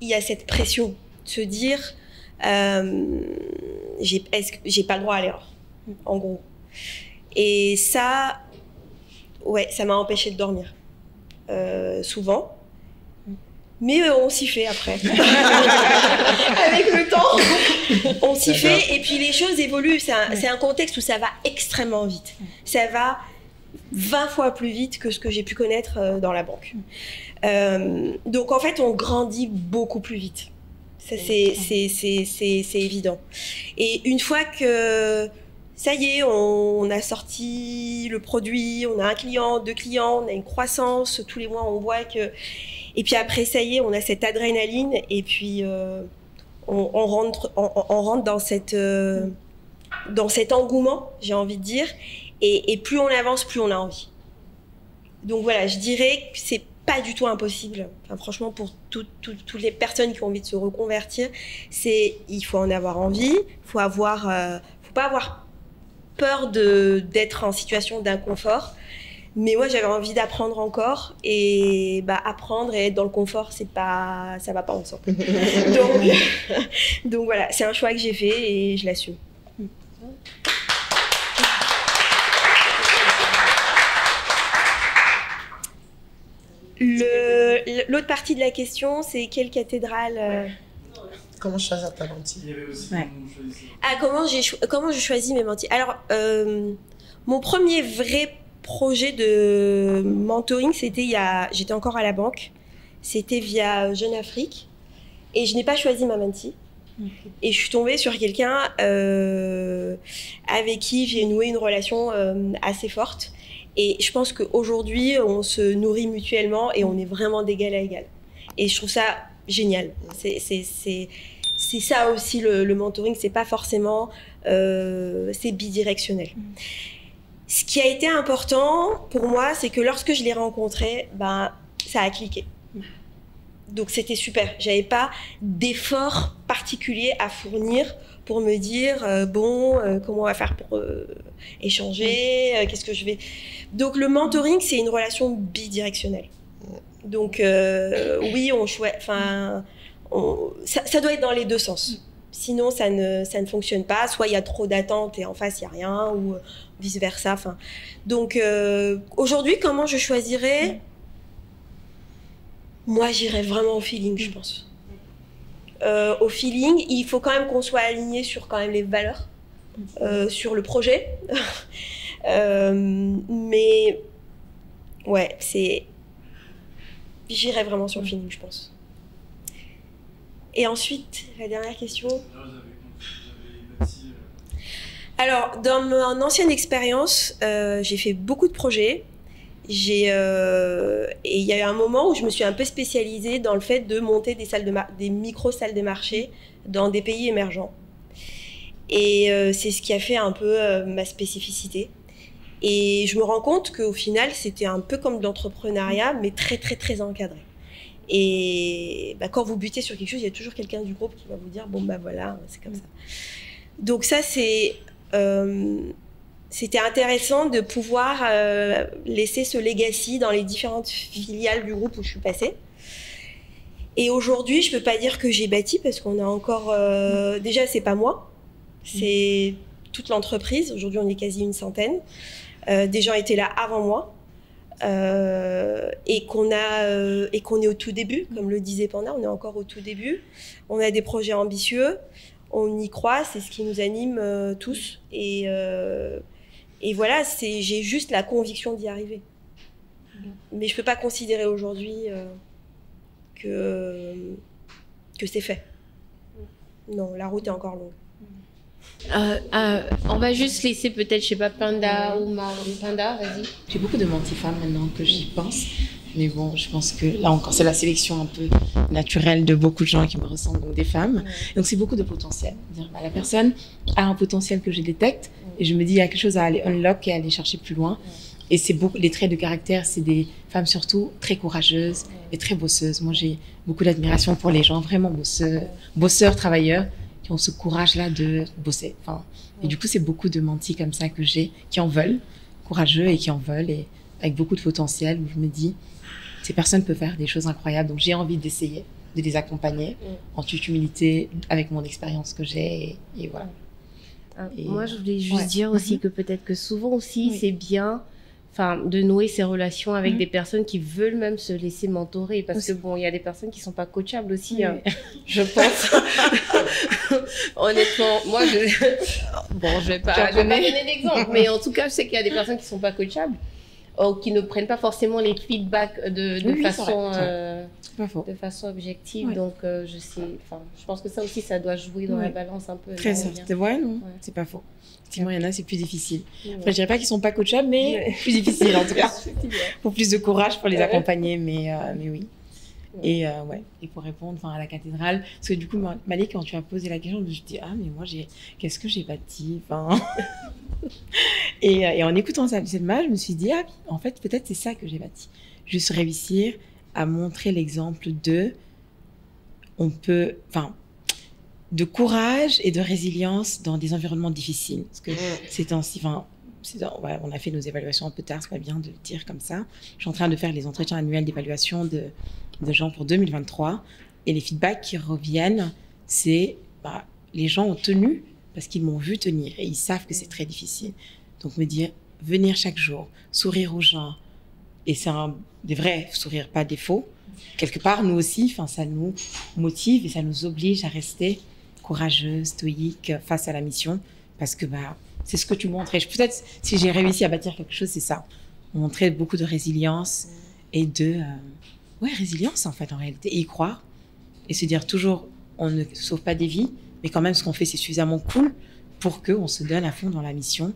il y a cette pression de se dire j'ai pas le droit à l'erreur, en gros. Et ça, ça m'a empêché de dormir, souvent. Mais on s'y fait après. Avec le temps, on s'y fait. Et puis les choses évoluent. C'est un contexte où ça va extrêmement vite. Ça va 20 fois plus vite que ce que j'ai pu connaître dans la banque. Donc en fait, on grandit beaucoup plus vite. Ça, c'est évident. Et une fois que... Ça y est, on a sorti le produit, on a un client, 2 clients, on a une croissance, tous les mois on voit que... Et puis après, ça y est, on a cette adrénaline et puis on rentre dans cet engouement, j'ai envie de dire, et plus on avance, plus on a envie. Donc voilà, je dirais que c'est pas du tout impossible. Enfin, franchement, pour toutes les personnes qui ont envie de se reconvertir, il faut en avoir envie, faut pas avoir peur d'être en situation d'inconfort, Mais moi, j'avais envie d'apprendre encore. Et apprendre et être dans le confort, ça va pas ensemble. Donc voilà, c'est un choix que j'ai fait et je l'assume. L'autre partie de la question, c'est quelle cathédrale Comment choisir ta mentee? Comment je choisis mes mentees? Alors, mon premier vrai projet de mentoring, j'étais encore à la banque. C'était via Jeune Afrique. Et je n'ai pas choisi ma mentee. Et je suis tombée sur quelqu'un avec qui j'ai noué une relation assez forte. Et je pense qu'aujourd'hui, on se nourrit mutuellement et on est vraiment d'égal à égal. Et je trouve ça génial. C'est ça aussi le mentoring, c'est pas forcément... c'est bidirectionnel. Ce qui a été important pour moi, c'est que lorsque je l'ai rencontré, ça a cliqué. Donc c'était super. J'avais pas d'effort particulier à fournir pour me dire comment on va faire pour échanger, qu'est-ce que je vais. Donc le mentoring, c'est une relation bidirectionnelle. Donc oui, ça doit être dans les deux sens. Sinon, ça ne fonctionne pas. Soit il y a trop d'attentes et en face, il n'y a rien, ou vice-versa. Donc, aujourd'hui, comment je choisirais? Moi, j'irais vraiment au feeling, je pense. Au feeling, il faut quand même qu'on soit aligné sur quand même les valeurs, sur le projet. Mais, ouais, j'irais vraiment sur le feeling, je pense. Et ensuite, la dernière question. Alors, dans mon ancienne expérience, j'ai fait beaucoup de projets. Et il y a eu un moment où je me suis un peu spécialisée dans le fait de monter des micro-salles de marché dans des pays émergents. Et c'est ce qui a fait un peu ma spécificité. Et je me rends compte qu'au final, c'était un peu comme de l'entrepreneuriat, mais très, très, très encadré. Et quand vous butez sur quelque chose, il y a toujours quelqu'un du groupe qui va vous dire voilà, c'est comme ça. Donc ça, c'était intéressant de pouvoir laisser ce legacy dans les différentes filiales du groupe où je suis passée. Et aujourd'hui, je peux pas dire que j'ai bâti parce qu'on a encore... déjà, c'est pas moi, c'est toute l'entreprise. Aujourd'hui, on est quasi une centaine. Des gens étaient là avant moi. Et qu'on est au tout début, comme le disait Panda, on est encore au tout début. On a des projets ambitieux, on y croit, c'est ce qui nous anime tous. Et voilà, j'ai juste la conviction d'y arriver. Mais je peux pas considérer aujourd'hui que c'est fait. Non, la route est encore longue. On va juste laisser peut-être, je sais pas, Panda ou Panda, vas-y. J'ai beaucoup de mentis-femmes maintenant que j'y pense. Mais bon, je pense que là encore, c'est la sélection un peu naturelle de beaucoup de gens qui me ressemblent, donc des femmes. Donc c'est beaucoup de potentiel. La personne a un potentiel que je détecte et je me dis il y a quelque chose à aller unlock et à aller chercher plus loin. Et c'est beaucoup, les traits de caractère, c'est des femmes surtout très courageuses et très bosseuses. Moi, j'ai beaucoup d'admiration pour les gens vraiment bosseurs, travailleurs, qui ont ce courage-là de bosser. Et du coup, c'est beaucoup de mentis comme ça que j'ai, qui en veulent, courageux et qui en veulent, et avec beaucoup de potentiel, où je me dis, ces personnes peuvent faire des choses incroyables. Donc, j'ai envie d'essayer de les accompagner en toute humilité, avec mon expérience que j'ai, et voilà. Moi, je voulais juste dire aussi que peut-être que souvent aussi, c'est bien de nouer ces relations avec des personnes qui veulent même se laisser mentorer, parce que il y a des personnes qui sont pas coachables aussi, je pense. Honnêtement, moi, je vais pas donner d'exemple, mais en tout cas, je sais qu'il y a des personnes qui sont pas coachables, ou qui ne prennent pas forcément les feedbacks de façon objective. Donc, je pense que ça aussi, ça doit jouer dans la balance un peu. Très ça. C'est vrai, non? C'est pas faux. Effectivement, il y en a, c'est plus difficile. Enfin, je dirais pas qu'ils sont pas coachables, mais plus difficile en tout cas. Faut plus de courage pour les accompagner, mais oui. Et pour répondre à la cathédrale, parce que du coup, Malik, quand tu as posé la question, je me suis dit, mais moi, qu'est-ce que j'ai bâti? Et en écoutant cette image, je me suis dit, en fait, peut-être c'est ça que j'ai bâti. Juste réussir à montrer l'exemple de courage et de résilience dans des environnements difficiles. Parce que c'est ainsi, ouais, on a fait nos évaluations un peu tard, c'est pas bien de le dire comme ça. Je suis en train de faire les entretiens annuels d'évaluation de gens pour 2023. Et les feedbacks qui reviennent, c'est les gens ont tenu parce qu'ils m'ont vu tenir et ils savent que c'est très difficile. Donc me dire, venir chaque jour, sourire aux gens, et c'est des vrais sourires, pas des faux. Quelque part, nous aussi, ça nous motive et ça nous oblige à rester courageux, stoïque face à la mission, parce que c'est ce que tu montres. Et peut-être, si j'ai réussi à bâtir quelque chose, c'est ça. Montrer beaucoup de résilience et résilience en fait, en réalité, et y croire. Et se dire toujours, on ne sauve pas des vies, mais quand même, ce qu'on fait, c'est suffisamment cool pour qu'on se donne à fond dans la mission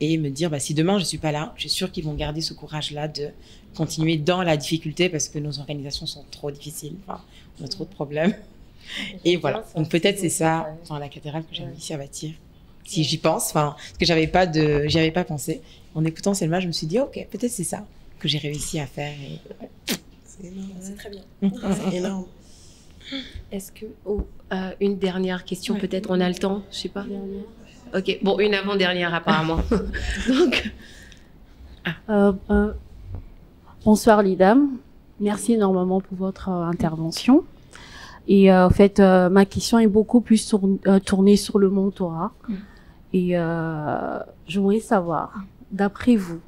et me dire, si demain, je ne suis pas là, je suis sûre qu'ils vont garder ce courage-là de continuer dans la difficulté parce que nos organisations sont trop difficiles. On a trop de problèmes. Et voilà. Donc, peut-être c'est ça, dans la cathédrale que j'ai réussi à bâtir. Si j'y pense, parce que j'y avais pas pensé. En écoutant Selma, je me suis dit, OK, peut-être c'est ça que j'ai réussi à faire. Et... C'est énorme. C'est très bien. C'est énorme. Est-ce que une dernière question, peut-être on a le temps, je sais pas. Ok, bon, une avant-dernière apparemment. Donc, bonsoir les dames, merci énormément pour votre intervention. Et en fait, ma question est beaucoup plus tournée sur le mentorat. Et je voudrais savoir, d'après vous,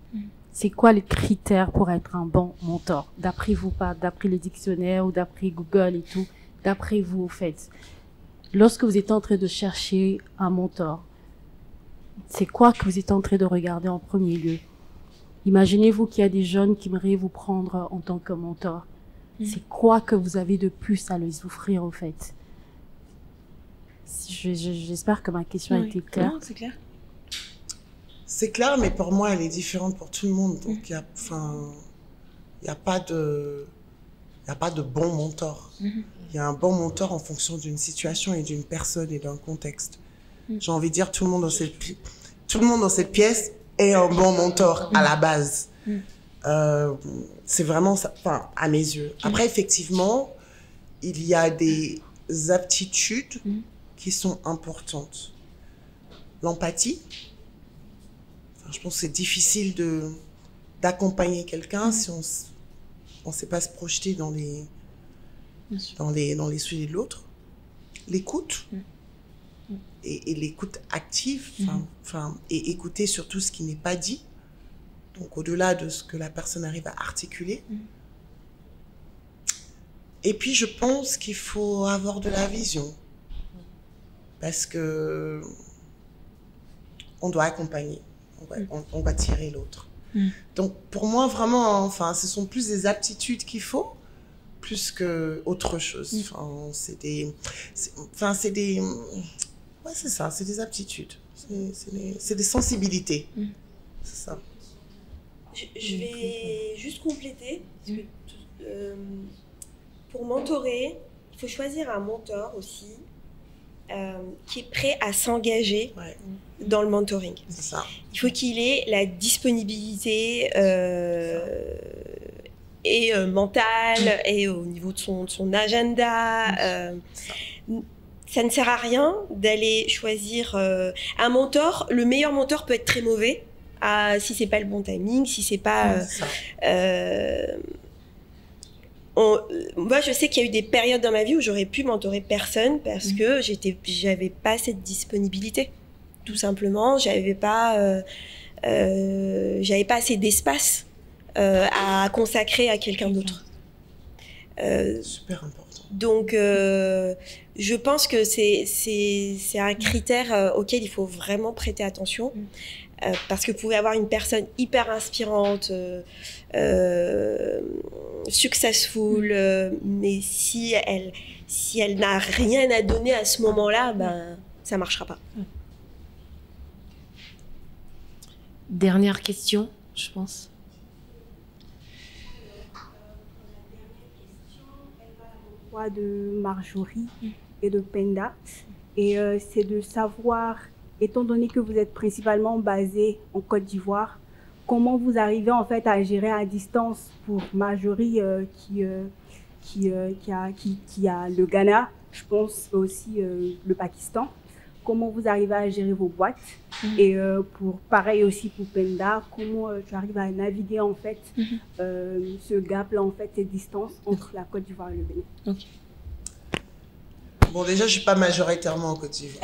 c'est quoi les critères pour être un bon mentor? D'après vous, pas d'après les dictionnaires ou d'après Google et tout. D'après vous, au fait, lorsque vous êtes en train de chercher un mentor, c'est quoi que vous êtes en train de regarder en premier lieu? Imaginez-vous qu'il y a des jeunes qui aimeraient vous prendre en tant que mentor. C'est quoi que vous avez de plus à les offrir, au fait? J'espère que ma question a été claire. Non, c'est clair. C'est clair, mais pour moi, elle est différente pour tout le monde. Donc, il n'y a pas de bon mentor. Il y a un bon mentor en fonction d'une situation et d'une personne et d'un contexte. J'ai envie de dire, tout le monde dans cette pièce est un bon mentor à la base. C'est vraiment ça, à mes yeux. Après, effectivement, il y a des aptitudes qui sont importantes. L'empathie. Je pense que c'est difficile d'accompagner quelqu'un si on ne sait pas se projeter dans les sujets de l'autre. L'écoute. Et l'écoute active. Et écouter surtout ce qui n'est pas dit. Donc, au-delà de ce que la personne arrive à articuler. Et puis, je pense qu'il faut avoir de la vision. Parce que on doit accompagner. On va tirer l'autre. Donc, pour moi, vraiment, ce sont plus des aptitudes qu'il faut, plus qu'autre chose. C'est des aptitudes. C'est des sensibilités. C'est ça. Je vais juste compléter. Parce que, pour mentorer, il faut choisir un mentor aussi qui est prêt à s'engager dans le mentoring. C'est ça. Il faut qu'il ait la disponibilité et mentale et au niveau de son agenda. Ça ne sert à rien d'aller choisir un mentor. Le meilleur mentor peut être très mauvais si c'est pas le bon timing, si c'est pas... moi, je sais qu'il y a eu des périodes dans ma vie où j'aurais pu mentorer personne parce que j'avais pas cette disponibilité. Tout simplement, j'avais pas assez d'espace à consacrer à quelqu'un d'autre. Super important. Donc, je pense que c'est un critère auquel il faut vraiment prêter attention. Parce que vous pouvez avoir une personne hyper inspirante, successful, mais si elle n'a rien à donner à ce moment-là, ça marchera pas. Dernière question, je pense. De Marjorie et de Penda, et c'est de savoir, étant donné que vous êtes principalement basé en Côte d'Ivoire, comment vous arrivez en fait à gérer à distance pour Marjorie qui a le Ghana, je pense aussi le Pakistan. comment vous arrivez à gérer vos boîtes. Et pareil aussi pour Penda, comment tu arrives à naviguer en fait ce gap-là, en fait, ces distances entre la Côte d'Ivoire et le Bénin. Bon, déjà, je suis pas majoritairement en Côte d'Ivoire.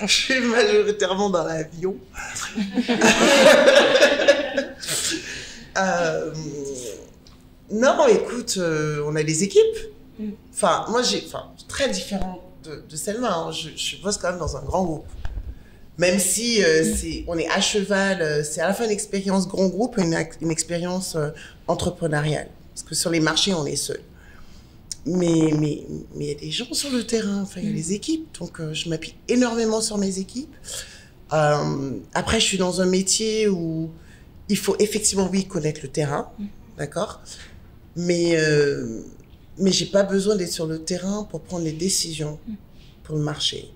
Je suis majoritairement dans l'avion. Non, écoute, on a des équipes. Enfin, moi, très différent de Selma. Hein. Je bosse quand même dans un grand groupe. Même si on est à cheval, c'est à la fois une expérience grand groupe et une expérience entrepreneuriale. Parce que sur les marchés, on est seul. Mais il y a des gens sur le terrain, enfin, il y a les équipes. Donc, je m'appuie énormément sur mes équipes. Après, je suis dans un métier où il faut effectivement, oui, connaître le terrain. D'accord ? Mais j'ai pas besoin d'être sur le terrain pour prendre les décisions pour le marché.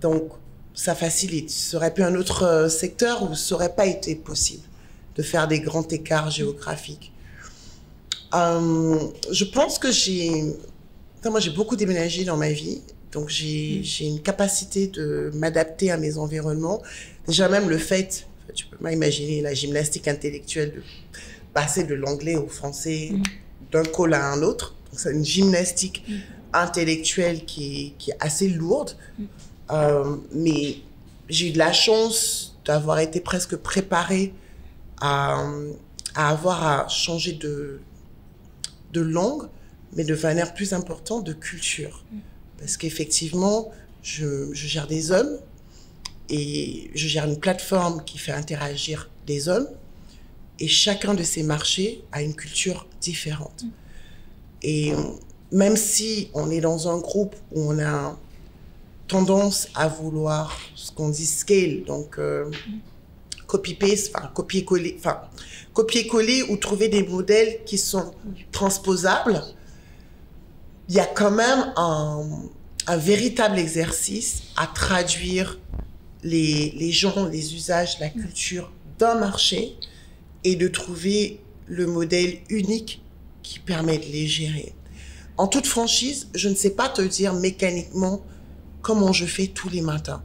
Donc, ça facilite. Ce serait pu un autre secteur où ça n'aurait pas été possible de faire des grands écarts géographiques. Je pense que moi, j'ai beaucoup déménagé dans ma vie. Donc, j'ai une capacité de m'adapter à mes environnements. Déjà, même le fait, tu peux m'imaginer la gymnastique intellectuelle de passer de l'anglais au français d'un col à un autre. Donc, c'est une gymnastique intellectuelle qui est assez lourde. Mais j'ai eu de la chance d'avoir été presque préparée à avoir à changer de langue, mais de manière plus importante, de culture. Parce qu'effectivement, je gère des hommes et je gère une plateforme qui fait interagir des hommes. Et chacun de ces marchés a une culture différente. Et même si on est dans un groupe où on a tendance à vouloir ce qu'on dit scale, donc copy-paste, copier-coller ou trouver des modèles qui sont transposables, il y a quand même un véritable exercice à traduire les gens, les usages, la culture d'un marché et de trouver le modèle unique qui permet de les gérer. En toute franchise, je ne sais pas te dire mécaniquement comment je fais tous les matins.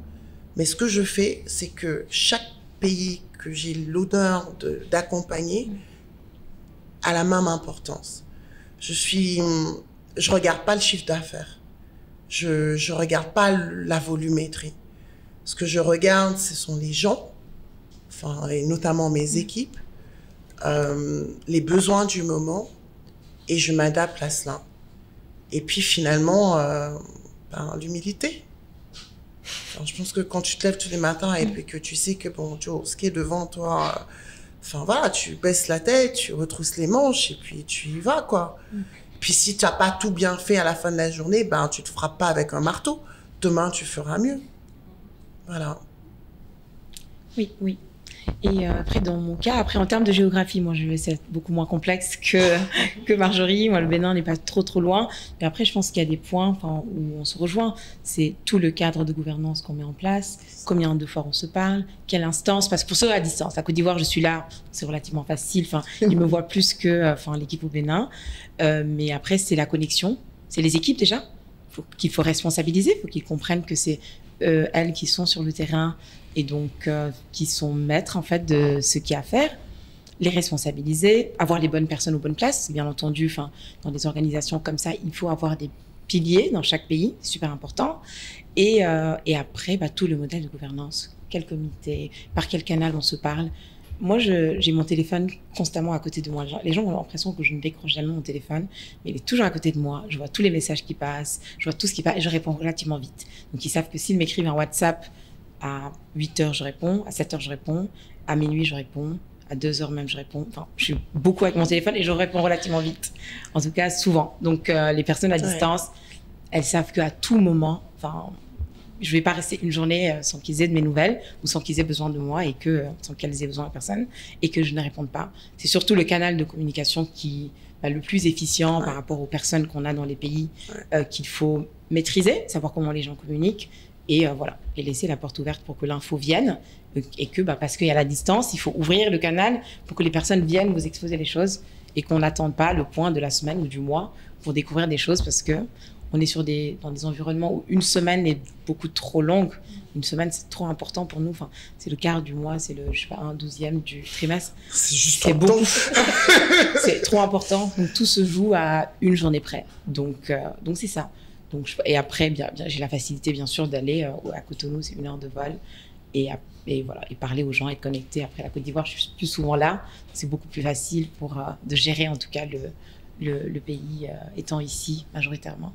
Mais ce que je fais, c'est que chaque pays que j'ai l'honneur d'accompagner a la même importance. Je regarde pas le chiffre d'affaires. Je regarde pas la volumétrie. Ce que je regarde, ce sont les gens, enfin, et notamment mes équipes, les besoins du moment, et je m'adapte à cela. Et puis finalement, l'humilité. Alors, je pense que quand tu te lèves tous les matins et puis que tu sais que bon, ce qui est devant toi, enfin voilà, tu baisses la tête, tu retrousses les manches et puis tu y vas, quoi. Puis si tu n'as pas tout bien fait à la fin de la journée, ben tu te frappes pas avec un marteau. Demain, tu feras mieux. Voilà. Oui. Et après, dans mon cas, en termes de géographie, moi, je vais être beaucoup moins complexe que Marjorie. Moi, le Bénin n'est pas trop loin. Et après, je pense qu'il y a des points où on se rejoint. C'est tout le cadre de gouvernance qu'on met en place, combien de fois on se parle, quelle instance. Parce que pour ceux à distance, à Côte d'Ivoire, je suis là, c'est relativement facile. Enfin, ils me voient plus que l'équipe au Bénin. Mais après, c'est la connexion. C'est les équipes déjà qu'il faut responsabiliser. Il faut qu'ils comprennent que c'est elles qui sont sur le terrain et donc qui sont maîtres en fait de ce qu'il y a à faire, les responsabiliser, avoir les bonnes personnes aux bonnes places. Bien entendu, dans des organisations comme ça, il faut avoir des piliers dans chaque pays, c'est super important. Et après, tout le modèle de gouvernance, quel comité, par quel canal on se parle. Moi, j'ai mon téléphone constamment à côté de moi. Les gens ont l'impression que je ne décroche jamais mon téléphone, mais il est toujours à côté de moi. Je vois tous les messages qui passent, je vois tout ce qui passe et je réponds relativement vite. Donc, ils savent que s'ils m'écrivent un WhatsApp, à 8h, je réponds. À 7h, je réponds. À minuit, je réponds. À 2h même, je réponds. Enfin, je suis beaucoup avec mon téléphone et je réponds relativement vite. En tout cas, souvent. Donc, les personnes à distance, elles savent qu'à tout moment, je vais pas rester une journée sans qu'ils aient de mes nouvelles ou sans qu'ils aient besoin de moi et sans qu'elles aient besoin de personne et que je ne réponde pas. C'est surtout le canal de communication qui le plus efficient par rapport aux personnes qu'on a dans les pays qu'il faut maîtriser, savoir comment les gens communiquent. Et et laisser la porte ouverte pour que l'info vienne et que parce qu'il y a la distance, il faut ouvrir le canal pour que les personnes viennent vous exposer les choses et qu'on n'attende pas le point de la semaine ou du mois pour découvrir des choses parce que on est dans des environnements où une semaine est beaucoup trop longue. Une semaine, c'est trop important pour nous. Enfin, c'est le quart du mois, c'est je sais pas, 1/12e du trimestre. C'est beaucoup. C'est trop important. Donc, tout se joue à une journée près. Donc c'est ça. Donc, et après, j'ai la facilité, bien sûr, d'aller à Cotonou, c'est 1 heure de vol. Et voilà, et parler aux gens, être connecté. Après la Côte d'Ivoire, je suis plus souvent là. C'est beaucoup plus facile de gérer, en tout cas, le pays étant ici, majoritairement.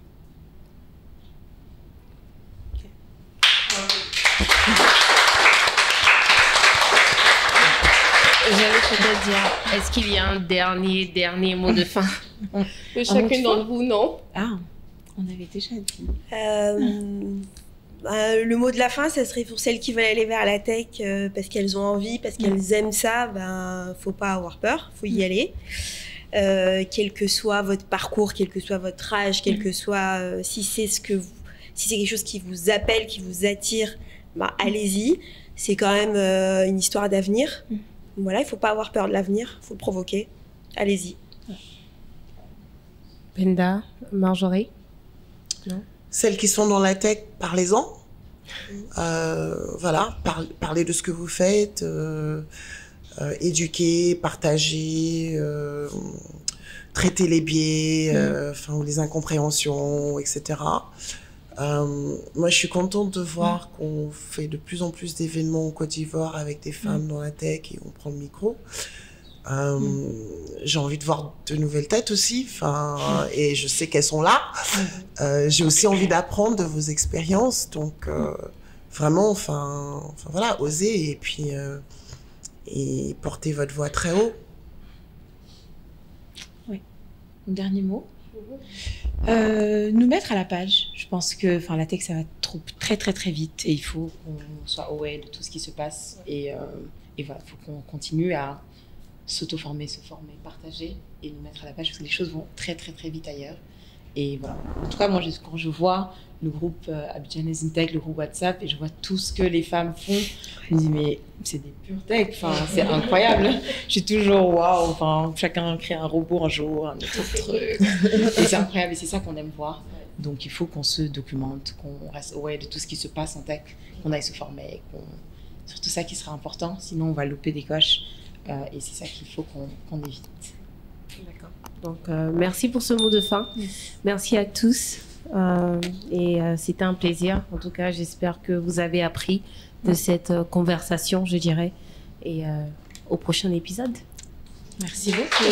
J'allais peut-être dire, est-ce qu'il y a un dernier mot de fin de chacune d'entre vous, non? Ah, on avait déjà dit. Le mot de la fin, ça serait pour celles qui veulent aller vers la tech parce qu'elles ont envie, parce qu'elles aiment ça, faut pas avoir peur, faut y aller. Quel que soit votre parcours, quel que soit votre âge, quel que soit si c'est quelque chose qui vous appelle, qui vous attire, allez-y. C'est quand même une histoire d'avenir. Voilà, il faut pas avoir peur de l'avenir, faut le provoquer. Allez-y. Penda, Marjorie? Non. Celles qui sont dans la tech, parlez-en. Voilà, parlez de ce que vous faites, éduquer, partager, traiter les biais, ou les incompréhensions, etc. Moi, je suis contente de voir qu'on fait de plus en plus d'événements en Côte d'Ivoire avec des femmes dans la tech et on prend le micro. J'ai envie de voir de nouvelles têtes aussi, et je sais qu'elles sont là. J'ai aussi envie d'apprendre de vos expériences, donc vraiment, voilà, osez et puis et portez votre voix très haut. Oui. Dernier mot. Nous mettre à la page. Je pense que la tech, ça va très très très vite et il faut qu'on soit aware de tout ce qui se passe et voilà, il faut qu'on continue à s'auto-former, se former, partager et nous mettre à la page parce que les choses vont très très très vite ailleurs. Et voilà. En tout cas, moi, quand je vois le groupe Abidjanese InTech, le groupe WhatsApp, et je vois tout ce que les femmes font, je me dis, mais c'est des pures tech, c'est incroyable. Je suis toujours, waouh, chacun crée un robot un jour, un autre truc. Et c'est incroyable, et c'est ça qu'on aime voir. Donc, il faut qu'on se documente, qu'on reste aware de tout ce qui se passe en tech, qu'on aille se former, surtout ça qui sera important, sinon on va louper des coches. Et c'est ça qu'il faut qu'on évite. D'accord. Donc, merci pour ce mot de fin. Merci à tous. Et c'était un plaisir. En tout cas, j'espère que vous avez appris de cette conversation, je dirais. Et au prochain épisode. Merci beaucoup.